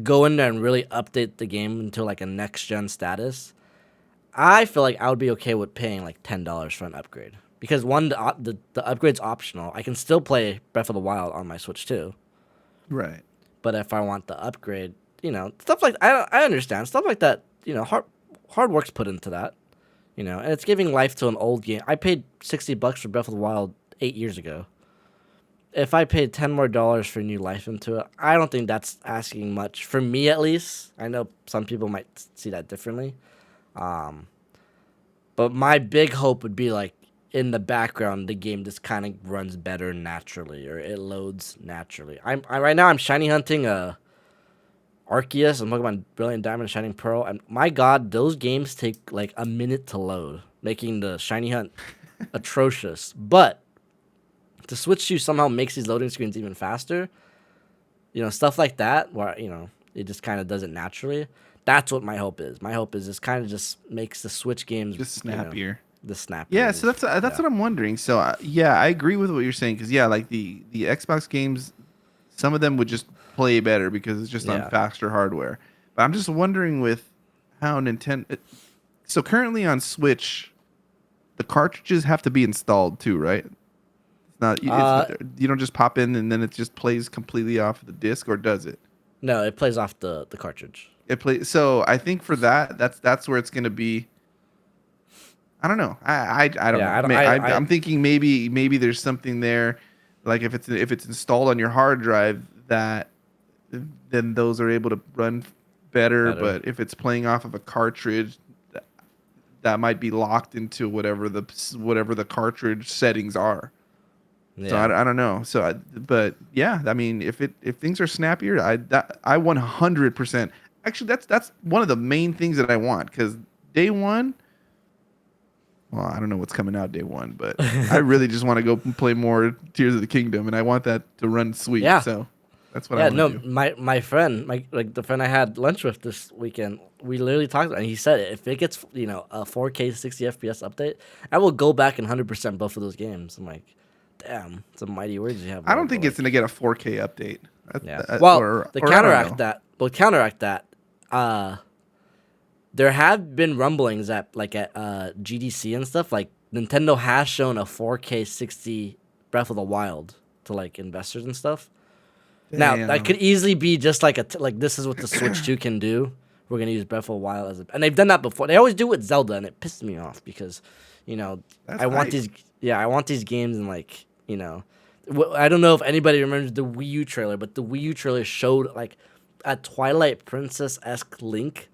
go in there and really update the game into like a next gen status, I feel like I would be okay with paying like $10 for an upgrade, because one, the upgrade's optional. I can still play Breath of the Wild on my Switch too. Right. But if I want the upgrade, stuff like I understand stuff like that. Hard work's put into that. And it's giving life to an old game. I paid $60 for Breath of the Wild 8 years ago. If I paid $10 more for new life into it, I don't think that's asking much for me, at least. I know some people might see that differently. But my big hope would be like in the background, the game just kind of runs better naturally, or it loads naturally. Right now I'm shiny hunting Arceus and Pokemon Brilliant Diamond, Shining Pearl, and my God, those games take like a minute to load, making the shiny hunt atrocious. But the Switch 2 somehow makes these loading screens even faster. Stuff like that, where it just kind of does it naturally. That's what my hope is. My hope is this kind of just makes the Switch games just snappier. The snappier. Yeah, so that's what I'm wondering. So I agree with what you're saying because like the Xbox games, some of them would just play better because it's just on faster hardware. But I'm just wondering with how Nintendo. So currently on Switch, the cartridges have to be installed too, right? You don't just pop in and then it just plays completely off the disc, or does it? No, it plays off the cartridge. It plays. So I think for that's where it's going to be. I don't know. I don't know. I'm thinking maybe there's something there, like if it's installed on your hard drive, that then those are able to run better. But if it's playing off of a cartridge, that might be locked into whatever the cartridge settings are. Yeah. So I don't know. So but yeah, I mean, if things are snappier, I 100%. Actually, that's one of the main things that I want, because day one. Well, I don't know what's coming out day one, but I really just want to go play more Tears of the Kingdom, and I want that to run sweet. Yeah. So that's what I want to do. My friend, the friend I had lunch with this weekend, we literally talked about it, and he said if it gets a 4K 60 FPS update, I will go back and 100% both of those games. I'm like, damn, some mighty words you have. I don't think it's going to get a 4K update. Counteract that. There have been rumblings that, like at GDC and stuff, like Nintendo has shown a 4K 60 Breath of the Wild to like investors and stuff. Damn. Now that could easily be just like this is what the Switch 2 can do. We're gonna use Breath of the Wild and they've done that before. They always do it with Zelda, and it pisses me off because, I want these games, and like I don't know if anybody remembers the Wii U trailer, but the Wii U trailer showed like a Twilight Princess-esque Link.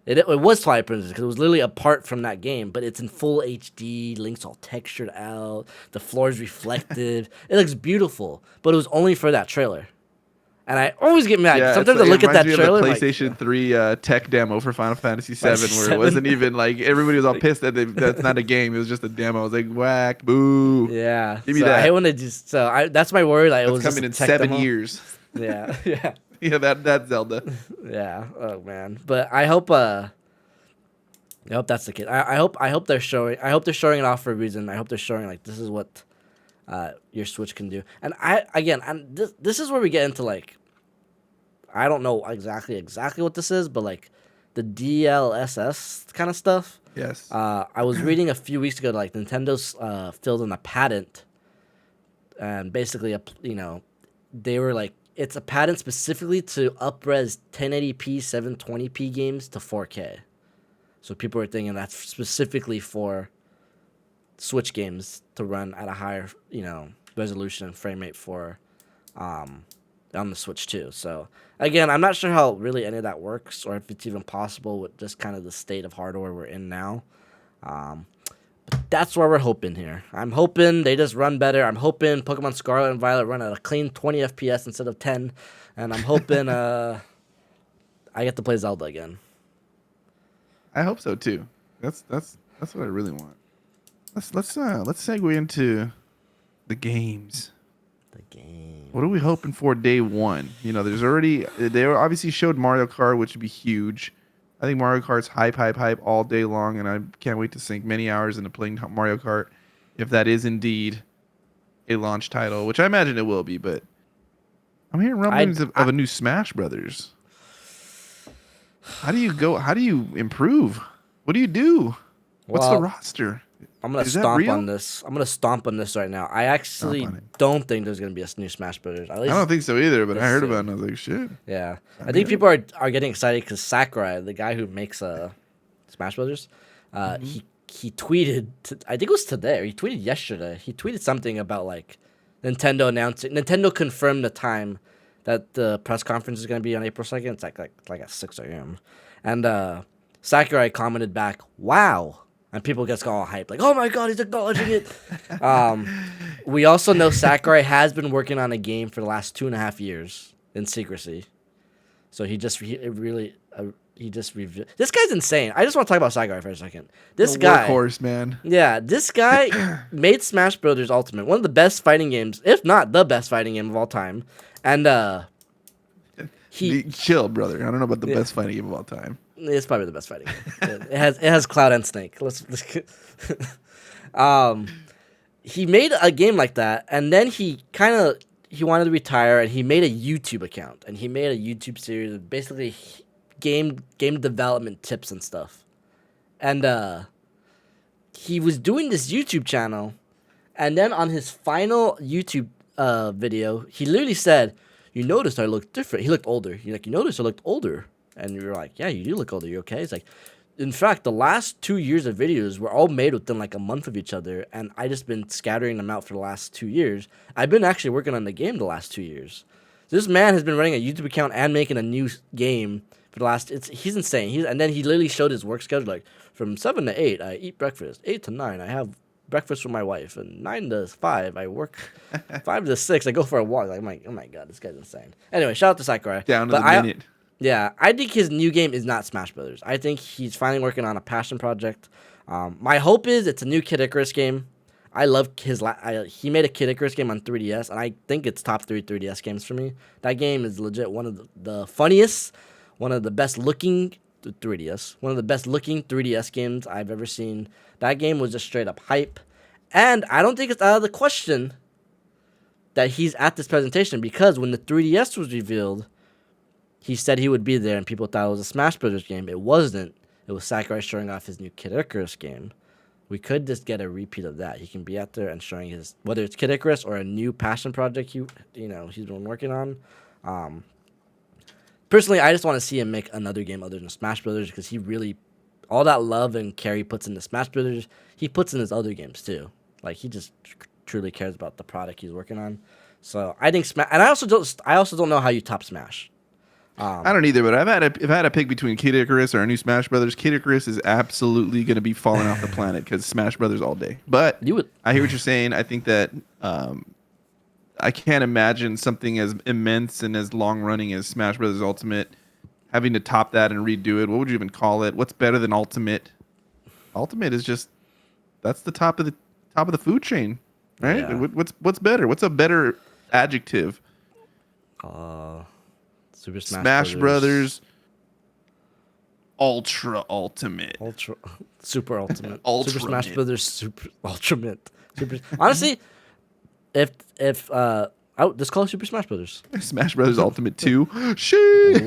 It was Twilight Princess because it was literally apart from that game, but it's in full HD. Link's all textured out. The floor is reflective. It looks beautiful, but it was only for that trailer. And I always get mad. Yeah, sometimes I look at that trailer. The PlayStation 3 tech demo for Final Fantasy 7, where it wasn't even like everybody was all pissed that that's not a game. It was just a demo. I was like, whack, boo. Yeah, give me that. I hate when they just. That's my worry. Like, it was coming in 7 years. Yeah, yeah. Yeah, that's Zelda. Yeah. Oh man. But I hope that's the case. I hope they're showing it off for a reason. I hope they're showing like this is what your Switch can do. And this is where we get into like, I don't know exactly what this is, but like the DLSS kind of stuff. Yes. I was reading a few weeks ago like Nintendo's filled in a patent, and basically they were like, it's a patent specifically to up-res 1080p 720p games to 4K. So people are thinking that's specifically for Switch games to run at a higher, resolution and frame rate for on the Switch too. So again, I'm not sure how really any of that works, or if it's even possible with just kind of the state of hardware we're in now. But that's where we're hoping here. I'm hoping they just run better. I'm hoping Pokemon Scarlet and Violet run at a clean 20 FPS instead of 10, and I'm hoping I get to play Zelda again. I hope so too. That's what I really want. Let's segue into the games. The game. What are we hoping for day one? They obviously showed Mario Kart, which would be huge. I think Mario Kart's hype all day long, and I can't wait to sink many hours into playing Mario Kart, if that is indeed a launch title, which I imagine it will be. But I'm hearing rumblings of a new Smash Brothers. How do you improve? What do you do? What's the roster? I'm gonna Is that stomp real? on this. I'm gonna stomp on this right now. I actually on it. don't think there's gonna be a new Smash Brothers. At I least, don't think so either, but I this heard soon. about it and I was like, shit. Yeah, I Sound think good. people are getting excited because Sakurai, the guy who makes Smash Brothers, he tweeted. I think it was today. Or he tweeted yesterday. He tweeted something about like Nintendo announcing. Nintendo confirmed the time that the press conference is gonna be on April 2nd. It's like at 6 a.m. And Sakurai commented back, "Wow." And people get all hyped, like, "Oh my god, he's acknowledging it." We also know Sakurai has been working on a game for the last 2.5 years in secrecy. So he just revealed. This guy's insane. I just want to talk about Sakurai for a second. This guy, workhorse, man. yeah, this guy made Smash Brothers Ultimate, one of the best fighting games, if not the best fighting game of all time. And Chill, brother. I don't know about the best fighting game of all time. it's probably the best fighting game. It has Cloud and Snake. Let's he made a game like that, and then he wanted to retire, and he made a YouTube account, and he made a YouTube series of basically game development tips and stuff. And he was doing this YouTube channel, and then on his final YouTube video, he literally said, "You noticed I look different." He looked older. He's like, "You noticed I looked older," and we were like, "Yeah, you do look older. You okay?" He's like, "In fact, the last 2 years of videos were all made within like a month of each other, and I just been scattering them out for the last 2 years. I've been actually working on the game the last 2 years. This man has been running a YouTube account and making a new game for the last. He's insane. And then he literally showed his work schedule, like from 7 to 8, I eat breakfast. 8 to 9, I have breakfast with my wife, and 9 to 5, I work. 5 to 6, I go for a walk. Like, oh my god, this guy's insane. Anyway, shout out to Sakurai. Down to the minute. Yeah, I think his new game is not Smash Brothers. I think he's finally working on a passion project. My hope is it's a new Kid Icarus game. I love he made a Kid Icarus game on 3DS, and I think it's top 3 3DS games for me. That game is legit one of the funniest, one of the best looking 3DS, one of the best looking 3DS games I've ever seen. That game was just straight up hype, and I don't think it's out of the question that he's at this presentation, because when the 3DS was revealed, he said he would be there, and people thought it was a Smash Brothers game. It wasn't. It was Sakurai showing off his new Kid Icarus game. We could just get a repeat of that. He can be out there and showing his, whether it's Kid Icarus or a new passion project he's been working on. Personally, I just want to see him make another game other than Smash Brothers, because he really, all that love and care he puts into Smash Brothers, he puts in his other games too. Like, he just truly cares about the product he's working on. So I think Smash, and I also don't know how you top Smash. I don't either, but if I had a pick between Kid Icarus or a new Smash Brothers, Kid Icarus is absolutely going to be falling off the planet because Smash Brothers all day. But I hear what you're saying. I think that I can't imagine something as immense and as long running as Smash Brothers Ultimate having to top that and redo it. What would you even call it? What's better than Ultimate? Ultimate is just that's the top of the food chain, right? Yeah. What's better? What's a better adjective? Super Smash Brothers Ultra Ultimate. Super Ultimate. Ultimate. Super Smash Brothers Super Ultimate. Honestly, if just call it Super Smash Brothers. Smash Brothers Ultimate 2. Shit.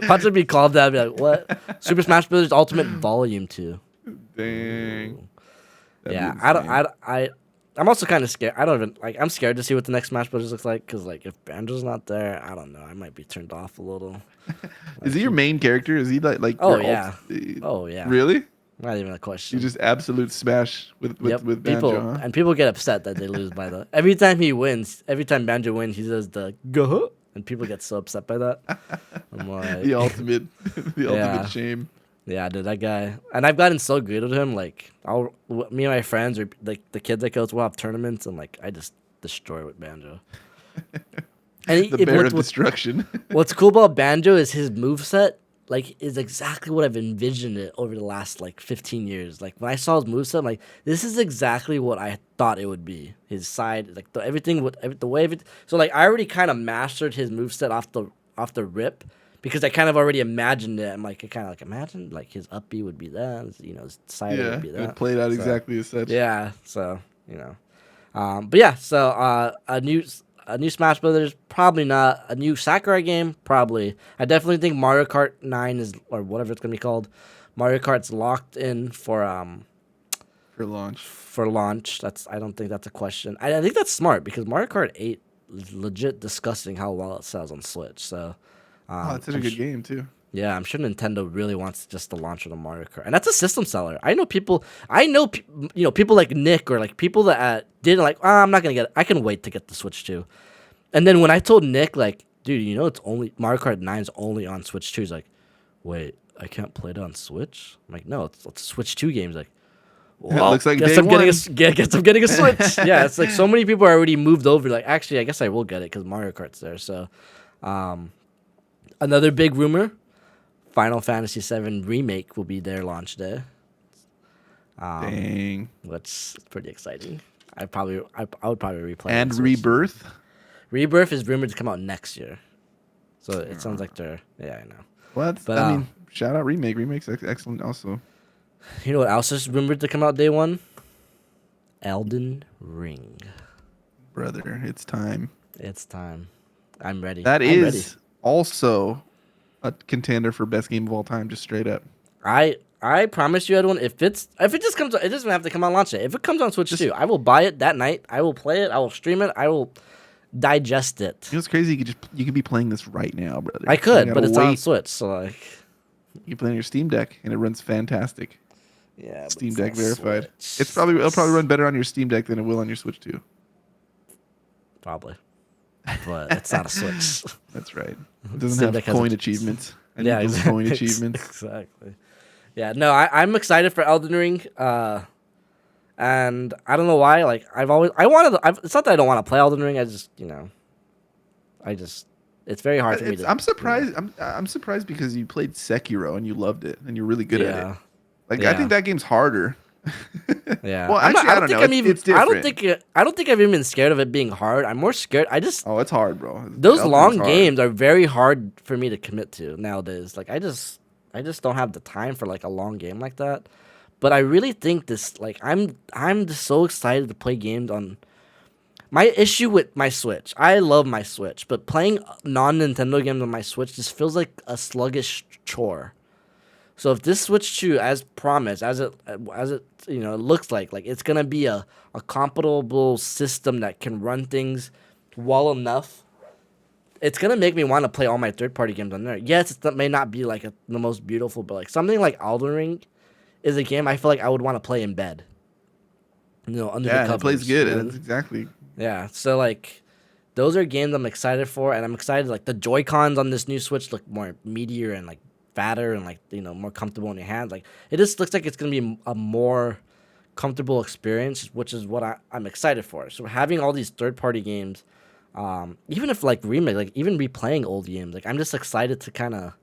Watch it be called that. I'd be like, what? Super Smash Brothers Ultimate Volume 2. Dang. Yeah, I'm also kind of scared. I'm scared to see what the next Smash Brothers looks like, because like if Banjo's not there, I don't know. I might be turned off a little. Is he your main character? Is he like Oh your yeah. Oh yeah. Really? Not even a question. You just absolute smash with Banjo, people, huh? And people get upset that they lose by the. Every time Banjo wins, he does the go, and people get so upset by that. I'm like, the ultimate shame. Yeah, dude, that guy. And I've gotten so good at him. Like, me and my friends, or like the kids that goes, we'll have tournaments, and like I just destroy with Banjo. And the bear of destruction. What's cool about Banjo is his moveset, like, is exactly what I've envisioned it over the last like 15 years. Like when I saw his moveset, I'm like, this is exactly what I thought it would be. His side, like the way. So like I already kind of mastered his moveset off the rip. Because I kind of already imagined it. I'm like, I kind of like imagined like his up B would be that, his side would be that. It played out exactly as such. Yeah, so but yeah, so a new Smash Brothers, probably not. A new Sakurai game, probably. I definitely think Mario Kart 9 is, or whatever it's gonna be called, Mario Kart's locked in for for launch. For launch. I don't think that's a question. I think that's smart because Mario Kart 8 is legit disgusting how well it sells on Switch. So, It's such a good game too. yeah, I'm sure Nintendo really wants just the launch of the Mario Kart, and that's a system seller. I know people, people like Nick or like people that didn't like. I'm not gonna get it. I can wait to get the Switch 2. And then when I told Nick, like, dude, it's only Mario Kart 9 is only on Switch 2. He's like, wait, I can't play it on Switch. I'm like, no, it's Switch 2 games. Like, well, it looks like guess day I'm one. guess I'm getting a Switch. Yeah, it's like so many people are already moved over. Like, actually, I guess I will get it because Mario Kart's there. So, another big rumor. Final Fantasy VII Remake will be their launch day. Dang. Which is pretty exciting. I would probably replay it. And on Switch. Rebirth. Rebirth is rumored to come out next year. So it sounds like they're... Yeah, I know. Well, I mean, shout out Remake. Remake's excellent also. You know what else is rumored to come out day one? Elden Ring. Brother, it's time. It's time. I'm ready. That I'm is ready. Also a contender for best game of all time, just straight up. I promise you, Edwin, if it just comes, it doesn't have to come on launch day. If it comes on Switch too, I will buy it that night. I will play it. I will stream it. I will digest it. You know what's crazy? You could be playing this right now, brother. I could, but it's on Switch, so like you can play on your Steam Deck and it runs fantastic. Yeah, Steam Deck verified. Switch. It'll probably run better on your Steam Deck than it will on your Switch too. Probably, but it's not a Switch. That's right. It doesn't have coin achievements. Yeah, exactly. Coin achievements. Exactly. Yeah, no, I'm excited for Elden Ring. And I don't know why. Like it's not that I don't want to play Elden Ring. I just, it's very hard for me to. I'm surprised. I'm surprised because you played Sekiro and you loved it and you're really good at it. Like I think that game's harder. Yeah. Well, actually, I don't know. It's different. I don't think I've even been scared of it being hard. I'm more scared. Oh, it's hard, bro. Those long games are very hard for me to commit to nowadays. Like I just don't have the time for like a long game like that. But I really think this, like, I'm just so excited to play games on. My issue with my Switch, I love my Switch, but playing non-Nintendo games on my Switch just feels like a sluggish chore. So if this Switch 2, as promised, as it looks like it's gonna be a compatible system that can run things well enough, it's gonna make me want to play all my third-party games on there. Yes, it may not be like the most beautiful, but like something like Elden Ring is a game I feel like I would want to play in bed. Under the covers. It plays good. That's exactly. Yeah, so like those are games I'm excited for, and I'm excited like the Joy-Cons on this new Switch look more meatier and like fatter and like more comfortable in your hands. Like it just looks like it's gonna be a more comfortable experience, which is what I'm excited for. So having all these third-party games, even if like remake, like even replaying old games, like I'm just excited to kind of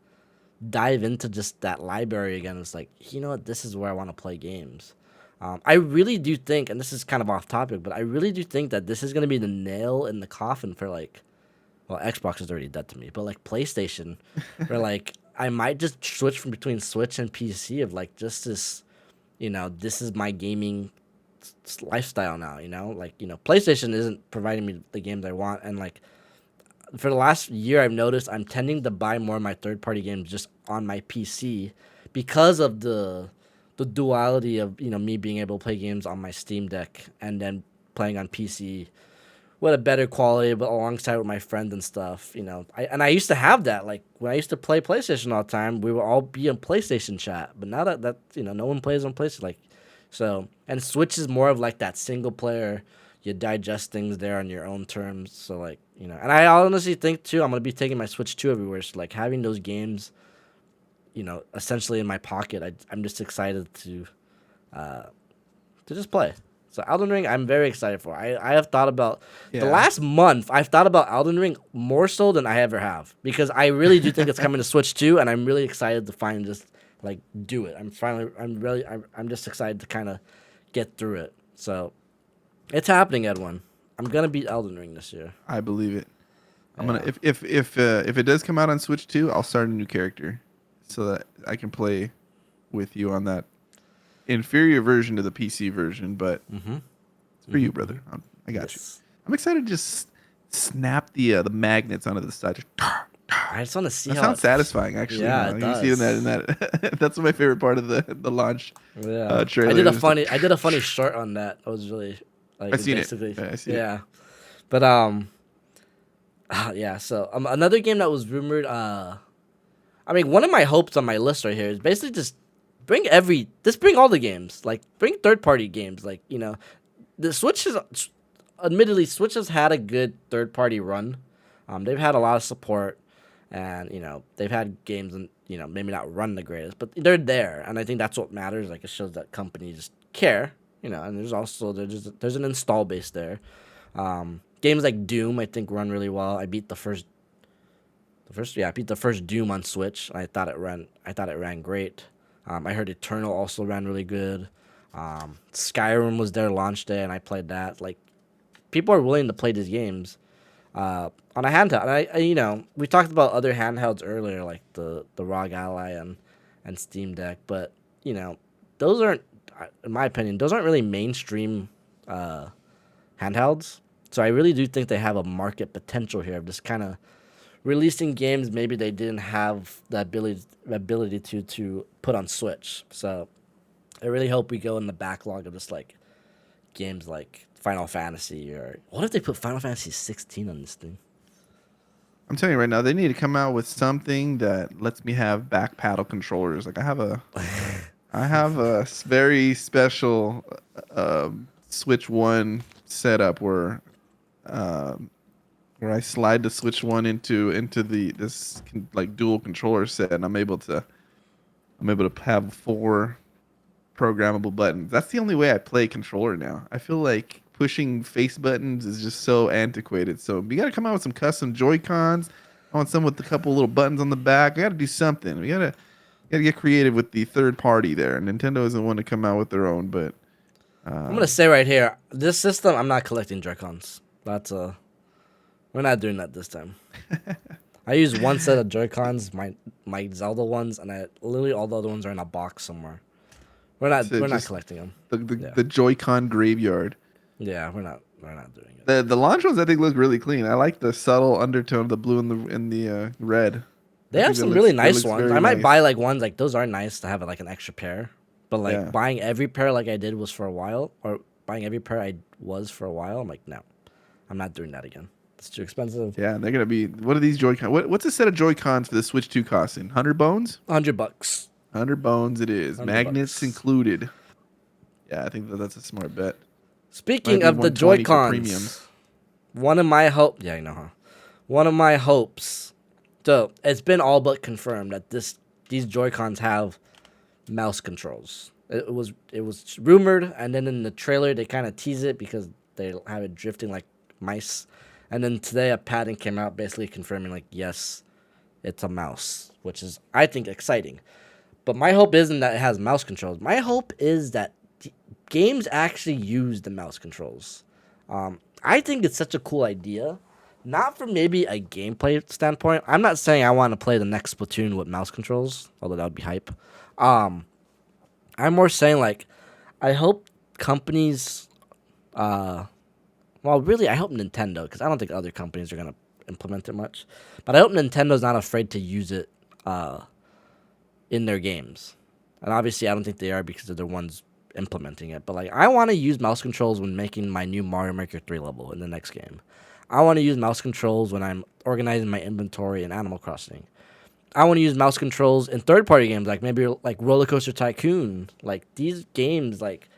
dive into just that library again. It's like, what, this is where I want to play games. I really do think, and this is kind of off topic, but I really do think that this is going to be the nail in the coffin for like, well, Xbox is already dead to me, but like PlayStation, where like I might just switch from between Switch and PC of like just this, this is my gaming lifestyle now, PlayStation isn't providing me the games I want, and like for the last year I've noticed I'm tending to buy more of my third-party games just on my PC because of the duality of me being able to play games on my Steam Deck and then playing on PC with a better quality, but alongside with my friends and stuff. I used to have that. Like when I used to play PlayStation all the time, we would all be in PlayStation chat. But now that no one plays on PlayStation, and Switch is more of like that single player. You digest things there on your own terms. So and I honestly think too, I'm gonna be taking my Switch 2 everywhere. So like having those games, essentially in my pocket, I'm just excited to just play. So Elden Ring, I'm very excited for. I have thought about the last month. I've thought about Elden Ring more so than I ever have because I really do think it's coming to Switch 2, and I'm really excited to finally just like do it. I'm just excited to kind of get through it. So it's happening, Edwin. I'm gonna beat Elden Ring this year. I believe it. I'm gonna if it does come out on Switch 2, I'll start a new character so that I can play with you on that inferior version to the PC version. But it's for you, brother. I got you. I'm excited to just snap the magnets onto the side. I just want to see That how sounds satisfying, actually. Yeah, Huh? it You see in does. that. That's my favorite part of the launch Yeah, trailer. I did a funny short on that. I was really I like seen it. basically Yeah, I see it. yeah, but yeah. So another game that was rumored. I mean, one of my hopes on my list right here is basically just bring all the games. Like bring third party games. Like the Switch is admittedly Switch has had a good third party run. They've had a lot of support, and they've had games and maybe not run the greatest, but they're there, and I think that's what matters. Like it shows that companies care. And there's an install base there. Games like Doom I think run really well. I beat I beat the first Doom on Switch. I thought it ran great. I heard Eternal also ran really good. Skyrim was their launch day, and I played that. Like, people are willing to play these games on a handheld. And we talked about other handhelds earlier, like the ROG Ally and Steam Deck, but those aren't, in my opinion, those aren't really mainstream handhelds. So I really do think they have a market potential here of just kind of releasing games maybe they didn't have the ability to put on Switch. So I really hope we go in the backlog of just like games like Final Fantasy, or what if they put Final Fantasy 16 on this thing? I'm telling you right now, they need to come out with something that lets me have back paddle controllers. Like I have a very special Switch One setup where I slide the Switch One into this like dual controller set, and I'm able to have 4 programmable buttons. That's the only way I play controller now. I feel like pushing face buttons is just so antiquated. So we got to come out with some custom Joy-Cons. I want some with a couple little buttons on the back. We got to do something. We got to get creative with the third party there. Nintendo isn't one to come out with their own, but I'm gonna say right here, this system, I'm not collecting Joy-Cons. We're not doing that this time. I use one set of Joy-Cons, my Zelda ones, and literally all the other ones are in a box somewhere. We're not collecting them. The Joy-Con graveyard. Yeah, we're not doing it. The launch ones I think look really clean. I like the subtle undertone of the blue and the red. They have some really nice ones. I might buy like ones like those are nice to have like an extra pair. But like buying every pair like I did was for a while, or buying every pair I was for a while, I'm like, no, I'm not doing that again. It's too expensive. Yeah, they're gonna be. What are these Joy-Con? What's a set of Joy-Cons for the Switch 2 costing? 100 bones? $100. 100 bones it is. Magnets $100. included. Yeah, I think that's a smart bet. Speaking of the Joy-Cons, one of my hopes. So it's been all but confirmed that these Joy-Cons have mouse controls. It was rumored, and then in the trailer they kind of tease it because they have it drifting like mice. And then today a patent came out basically confirming like, yes, it's a mouse, which is, I think, exciting. But my hope isn't that it has mouse controls. My hope is that games actually use the mouse controls. I think it's such a cool idea. Not from maybe a gameplay standpoint. I'm not saying I want to play the next Splatoon with mouse controls, although that would be hype. I'm more saying like, I hope companies, well, really, I hope Nintendo, because I don't think other companies are gonna implement it much. But I hope Nintendo's not afraid to use it in their games. And obviously, I don't think they are because they're the ones implementing it. But like, I want to use mouse controls when making my new Mario Maker 3 level in the next game. I want to use mouse controls when I'm organizing my inventory in Animal Crossing. I want to use mouse controls in third-party games, like maybe like Roller Coaster Tycoon. Like these games, like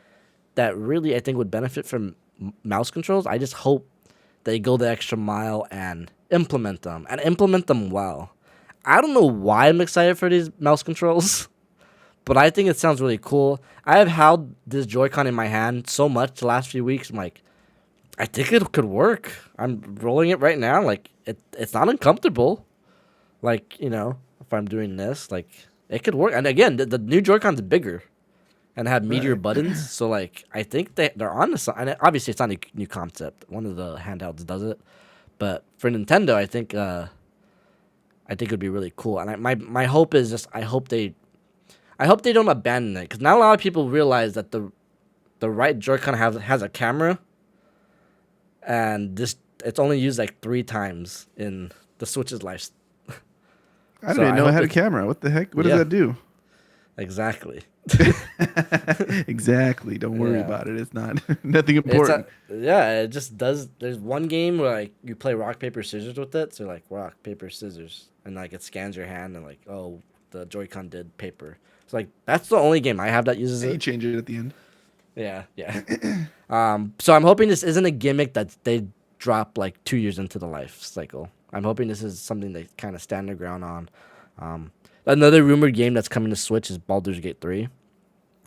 that really I think would benefit from mouse controls. I just hope they go the extra mile and implement them well. I don't know why I'm excited for these mouse controls, but I think it sounds really cool. I have held this Joy-Con in my hand so much the last few weeks. I'm like, I think it could work. I'm rolling it right now. Like it's not uncomfortable. Like, if I'm doing this, like it could work. And again, the new Joy-Con's bigger and have meteor buttons. So like I think they're on the side. And obviously it's not a new concept. One of the handhelds does it. But for Nintendo, I think it would be really cool. And my hope is just I hope they don't abandon it, because not a lot of people realize that the right Joy-Con has a camera. And it's only used like 3 times in the Switch's life. I didn't So even I know it hope had a they camera. What the heck? What does yeah, that do? exactly. Exactly. Don't worry Yeah. about it. It's not nothing It's important. it just does. There's one game where like you play rock paper scissors with it, so like rock paper scissors, and like it scans your hand and like oh the Joy-Con did paper. So like that's the only game I have that uses And you it. change it at the end. Yeah, yeah. So I'm hoping this isn't a gimmick that they drop like 2 years into the life cycle. I'm hoping this is something they kind of stand their ground on. Um, Another rumored game that's coming to Switch is Baldur's Gate 3,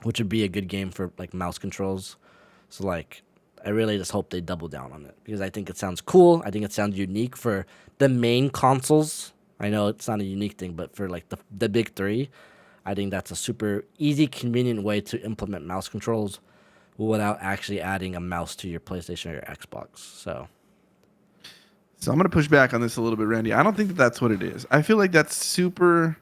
which would be a good game for like mouse controls. So like, I really just hope they double down on it because I think it sounds cool. I think it sounds unique for the main consoles. I know it's not a unique thing, but for like the big three, I think that's a super easy, convenient way to implement mouse controls without actually adding a mouse to your PlayStation or your Xbox. So I'm going to push back on this a little bit, Randy. I don't think that that's what it is. I feel like that's super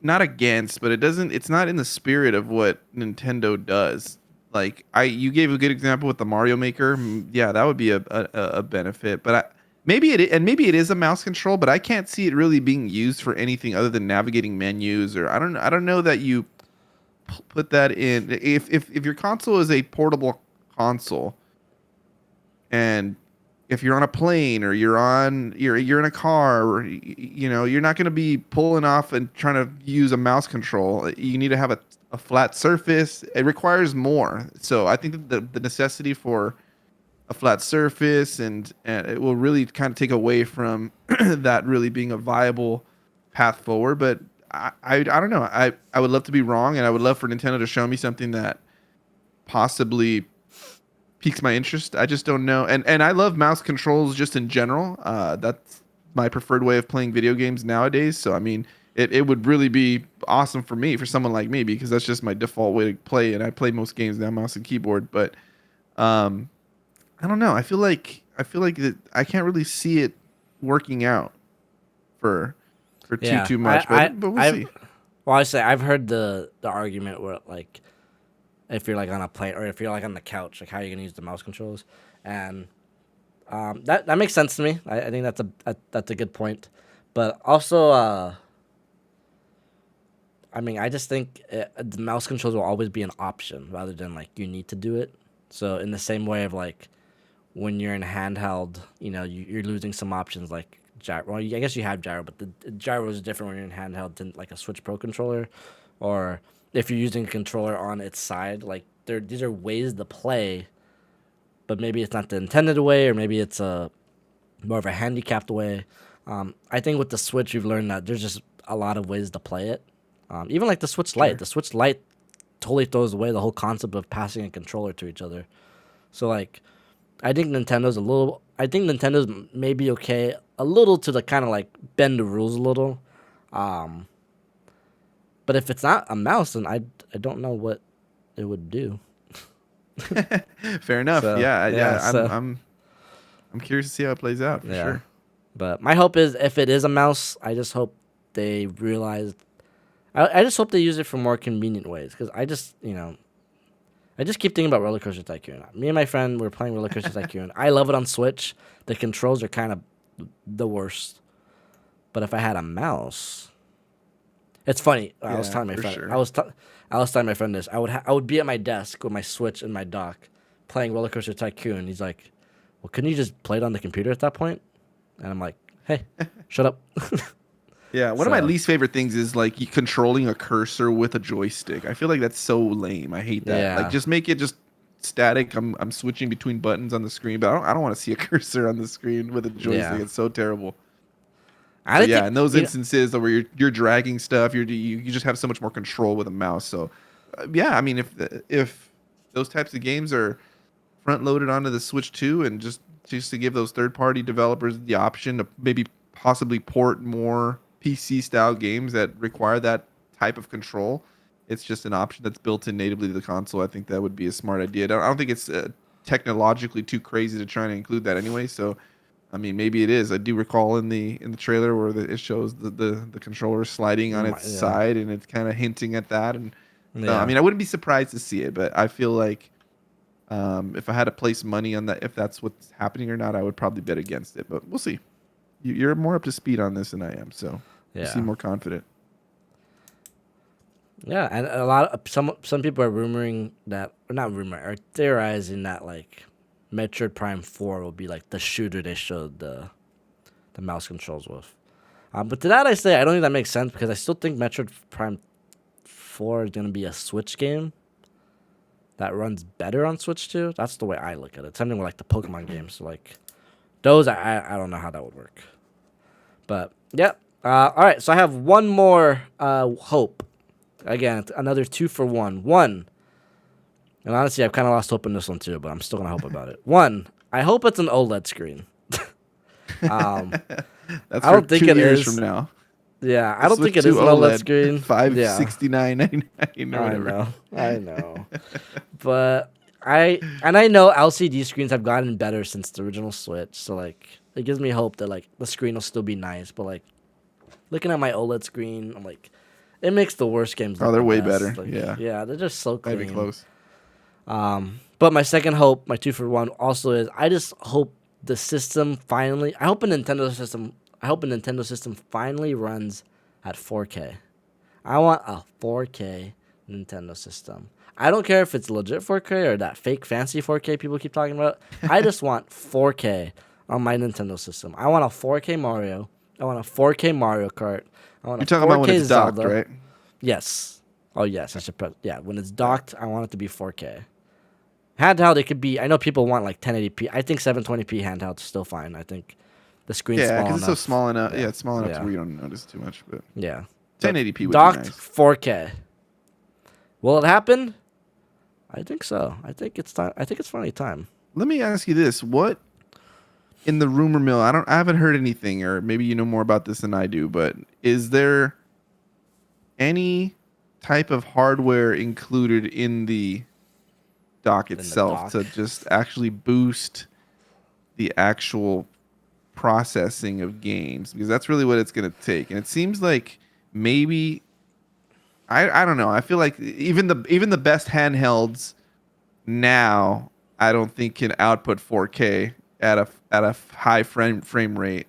not against, but it's not in the spirit of what Nintendo does. Like you gave a good example with the Mario Maker. Yeah, that would be a benefit. But maybe maybe it is a mouse control, but I can't see it really being used for anything other than navigating menus. Or I don't know that you put that in. If your console is a portable console, and if you're on a plane or you're in a car, or you're not going to be pulling off and trying to use a mouse control. You need to have a flat surface. It requires more. So I think that the necessity for a flat surface and it will really kind of take away from that really being a viable path forward. But I don't know. I would love to be wrong, and I would love for Nintendo to show me something that possibly piques my interest. I just don't know. And I love mouse controls just in general. That's my preferred way of playing video games nowadays. So I mean, it would really be awesome for me, for someone like me, because that's just my default way to play, and I play most games now mouse and keyboard. But um, I don't know. I feel like that I can't really see it working out for Yeah, too much. But we'll I've see. well, I say I've heard the argument where like if you're like on a plane or if you're like on the couch, like how you're gonna use the mouse controls, and that makes sense to me. I think that's a good point, but also I mean I just think the mouse controls will always be an option rather than like you need to do it. So in the same way of like when you're in handheld, you're losing some options like gyro. Well, I guess you have gyro, but the gyro is different when you're in handheld than like a Switch Pro controller, or if you're using a controller on its side. Like these are ways to play, but maybe it's not the intended way, or maybe it's a more of a handicapped way. I think with the Switch, you've learned that there's just a lot of ways to play it. Even like the Switch Lite. Sure. The Switch Lite totally throws away the whole concept of passing a controller to each other. So like I think Nintendo's a little. I think Nintendo's maybe okay a little to the kind of like bend the rules a little, um, but if it's not a mouse, then I don't know what it would do. Fair enough. So Yeah, yeah, yeah. so I'm curious to see how it plays out for yeah, sure. but my hope is if it is a mouse, I just hope they realize. I just hope they use it for more convenient ways because I just keep thinking about Roller Coaster Tycoon. Me and my friend were playing Roller Coaster Tycoon. I love it on Switch. The controls are kind of the worst. But if I had a mouse, it's funny. I was Yeah, telling my for friend. sure. I was telling my friend this. I would be at my desk with my Switch and my dock, playing Roller Coaster Tycoon. He's like, "Well, couldn't you just play it on the computer at that point?" And I'm like, "Hey, shut up." Yeah, one of my So least favorite things is like you controlling a cursor with a joystick. I feel like that's so lame. I hate that. Like yeah, just make it just static. I'm switching between buttons on the screen, but I don't want to see a cursor on the screen with a joystick. yeah. It's so terrible. I So don't yeah, think in those instances where you're dragging stuff, you just have so much more control with a mouse. So yeah, I mean if those types of games are front loaded onto the Switch 2 and just to give those third party developers the option to maybe possibly port more PC style games that require that type of control. It's just an option that's built in natively to the console. I think that would be a smart idea. I don't think it's technologically too crazy to try and include that anyway. So, I mean, maybe it is. I do recall in the trailer where it shows the controller sliding on its yeah, side, and it's kind of hinting at that. And so, I yeah. mean, I wouldn't be surprised to see it, but I feel like if I had to place money on that, if that's what's happening or not, I would probably bet against it. But we'll see. You're more up to speed on this than I am, so you Yeah. seem more confident. Yeah, and a lot of some people are rumoring that, or not rumoring, are theorizing that like Metroid Prime 4 will be like the shooter they showed the mouse controls with. But to that I say I don't think that makes sense because I still think Metroid Prime 4 is gonna be a Switch game that runs better on Switch too. That's the way I look at it. Something with like the Pokemon games, so, like those I don't know how that would work. But yep. All right, so I have one more hope. Again, another 2-for-1. One, and honestly, I've kind of lost hope in this one too, but I'm still gonna hope about it. One, I hope it's an OLED screen. um, That's I for don't think 2 years it from is. now. Yeah, I The don't think Switch it 2 is an OLED OLED, screen. Yeah, 569.99 or I whatever. know, I know, but I know LCD screens have gotten better since the original Switch, so like it gives me hope that like the screen will still be nice. But like looking at my OLED screen, I'm like, it makes the worst games Oh, look they're the way best. better. Like, Yeah, yeah, they're just so might be clean. close. But my second hope, my 2-for-1, also is I just hope the system finally. I hope a Nintendo system. I hope a Nintendo system finally runs at 4K. I want a 4K Nintendo system. I don't care if it's legit 4K or that fake fancy 4K people keep talking about. I just want 4K on my Nintendo system. I want a 4K Mario. I want a 4K Mario Kart. I want a You're talking about when 4K it's docked, Zelda. right? Yes. Oh yes, I should press. Yeah, when it's Yeah. docked, I want it to be 4K. Handheld, it could be. I know people want like 1080p. I think 720p handheld is still fine. I think the screen's Yeah, small because it's so enough. small enough. Yeah, Yeah, it's small enough to yeah, where you don't notice too much. But yeah. But 1080p would be docked nice. 4K. Will it happen? I think so. I think it's time. I think it's finally time. Let me ask you this: what in the rumor mill? I haven't heard anything, or maybe you know more about this than I do. But is there any type of hardware included in the dock In the itself to dock. just actually boost the actual processing of games? Because that's really what it's going to take. And it seems like maybe I don't know. I feel like even the best handhelds now I don't think can output 4K at a high frame rate.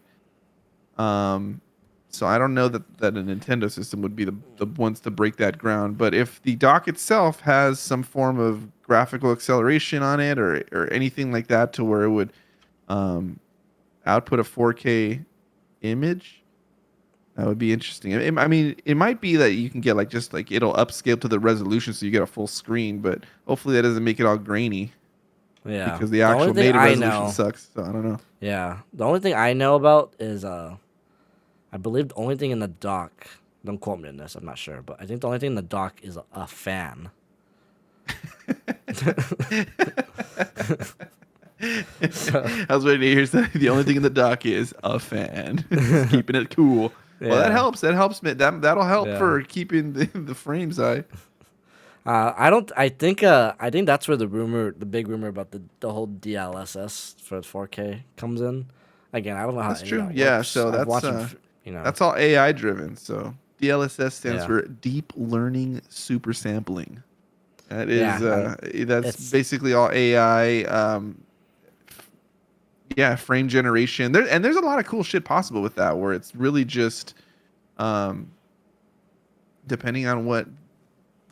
Um, so I don't know that a Nintendo system would be the ones to break that ground. But if the dock itself has some form of graphical acceleration on it or anything like that to where it would um, output a 4K image, that would be interesting. I mean, it might be that you can get like just like it'll upscale to the resolution so you get a full screen, but hopefully that doesn't make it all grainy Yeah. because the The only actual thing native I resolution know. sucks. So I don't know. Yeah. The only thing I know about is I believe the only thing in the dock. Don't quote me on this. I'm not sure, but I think the only thing in the dock is a fan. So, I was waiting to hear that. The only thing in the dock is a fan. Just keeping it cool. Well, that yeah. helps. That helps. That'll help Yeah. for keeping the frames high. I don't. I think. I think that's where the big rumor about the whole DLSS for 4K comes in. Again, I don't know how That's any of true. that Yeah. works. So I've watched, you know. that's all AI driven. So DLSS stands Yeah. for Deep Learning Super Sampling. That is Yeah, and that's it's basically all AI. Yeah, frame generation. There's a lot of cool shit possible with that, where it's really just um, depending on what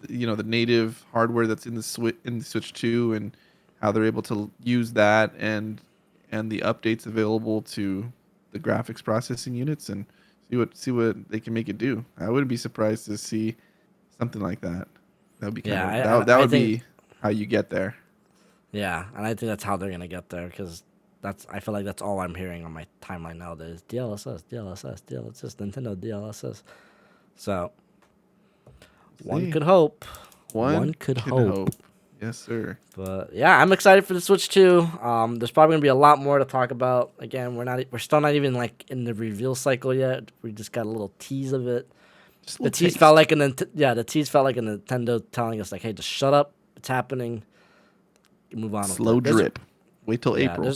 the native hardware that's in the Switch 2 and how they're able to use that and the updates available to the graphics processing units and see what they can make it do. I wouldn't be surprised to see something like that. That would be kind yeah. of And that I would think be how you get there. yeah, and I think that's how they're gonna get there because I feel like that's all I'm hearing on my timeline nowadays. DLSS, DLSS, DLSS, Nintendo DLSS. So one See, could hope. one One could can hope. hope. Yes, sir. But yeah, I'm excited for the Switch 2. There's probably gonna be a lot more to talk about. Again, we're still not even like in the reveal cycle yet. We just got a little tease of it. Just a The little tease taste. felt like the tease felt like a Nintendo telling us like, hey, just shut up. It's happening. Move on with Slow it. drip. Wait till April.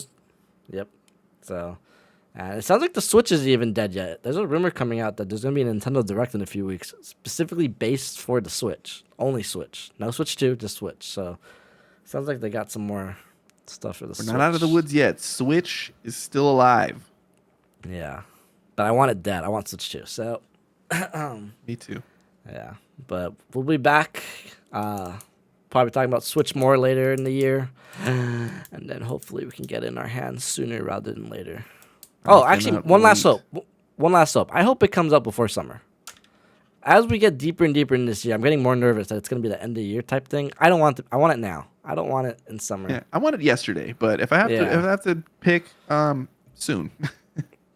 Yep. So, it sounds like the Switch isn't even dead yet. There's a rumor coming out that there's gonna be a Nintendo Direct in a few weeks, specifically based for the Switch. Only Switch. No Switch 2, just Switch. So, sounds like they got some more stuff for the We're Switch. not out of the woods yet. Switch is still alive. Yeah, but I want it dead. I want Switch 2. So, Me too. yeah. But we'll be back. Probably talking about Switch more later in the year, and then hopefully we can get it in our hands sooner rather than later. Oh, I actually, cannot one last wait. hope. One last hope. I hope it comes out before summer. As we get deeper and deeper in this year, I'm getting more nervous that it's going to be the end of the year type thing. I don't want I want it now. I don't want it in summer. Yeah, I want it yesterday, but if I have Yeah. to pick, soon.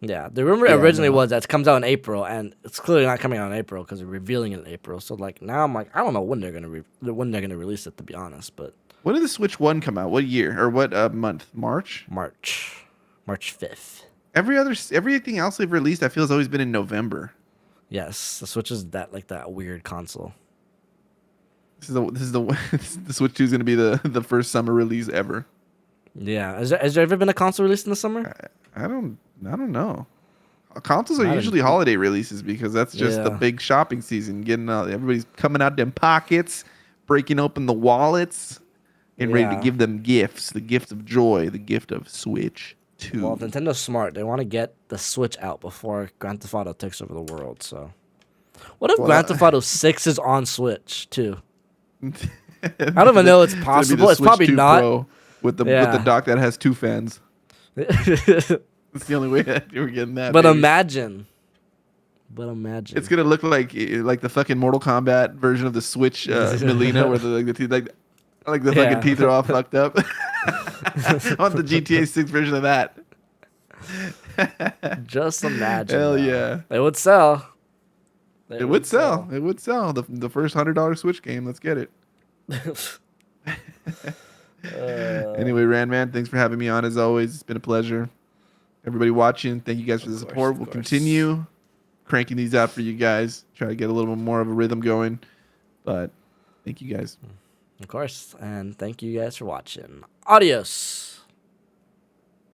Yeah, the rumor Yeah, originally no. was that it comes out in April, and it's clearly not coming out in April because they're revealing it in April. So like now I'm like, I don't know when they're gonna release it, to be honest. But When did the Switch 1 come out? What year or what month? March? March 5th. Everything else they've released, I feel has always been in November. Yes, the Switch is that weird console. The Switch 2 is going to be the first summer release ever. Yeah, has there ever been a console released in the summer? I don't know. Consoles are Not in- usually holiday releases because that's just the Yeah. big shopping season. Everybody's coming out them pockets, breaking open the wallets, and ready to Yeah. give them gifts. The gift of joy, the gift of Switch 2. Well, Nintendo's smart. They want to get the Switch out before Grand Theft Auto takes over the world. So, what if Well, Grand Theft Auto 6 is on Switch too? I don't even know it's possible. It's probably not. Pro with the Yeah. dock that has 2 fans. That's the only way that you're getting that. But baby. imagine. It's gonna look like the fucking Mortal Kombat version of the Switch Melina, where the teeth the Yeah. fucking teeth are all fucked up. I want the GTA 6 version of that. Just imagine. Hell though. yeah. It would sell. It would sell. It would sell. The first $100 Switch game. Let's get it. Anyway, Randman, thanks for having me on as always. It's been a pleasure. Everybody watching, thank you guys for the support. Of We'll course. continue cranking these out for you guys. Try to get a little bit more of a rhythm going. But thank you guys. Of course. And thank you guys for watching. Adios.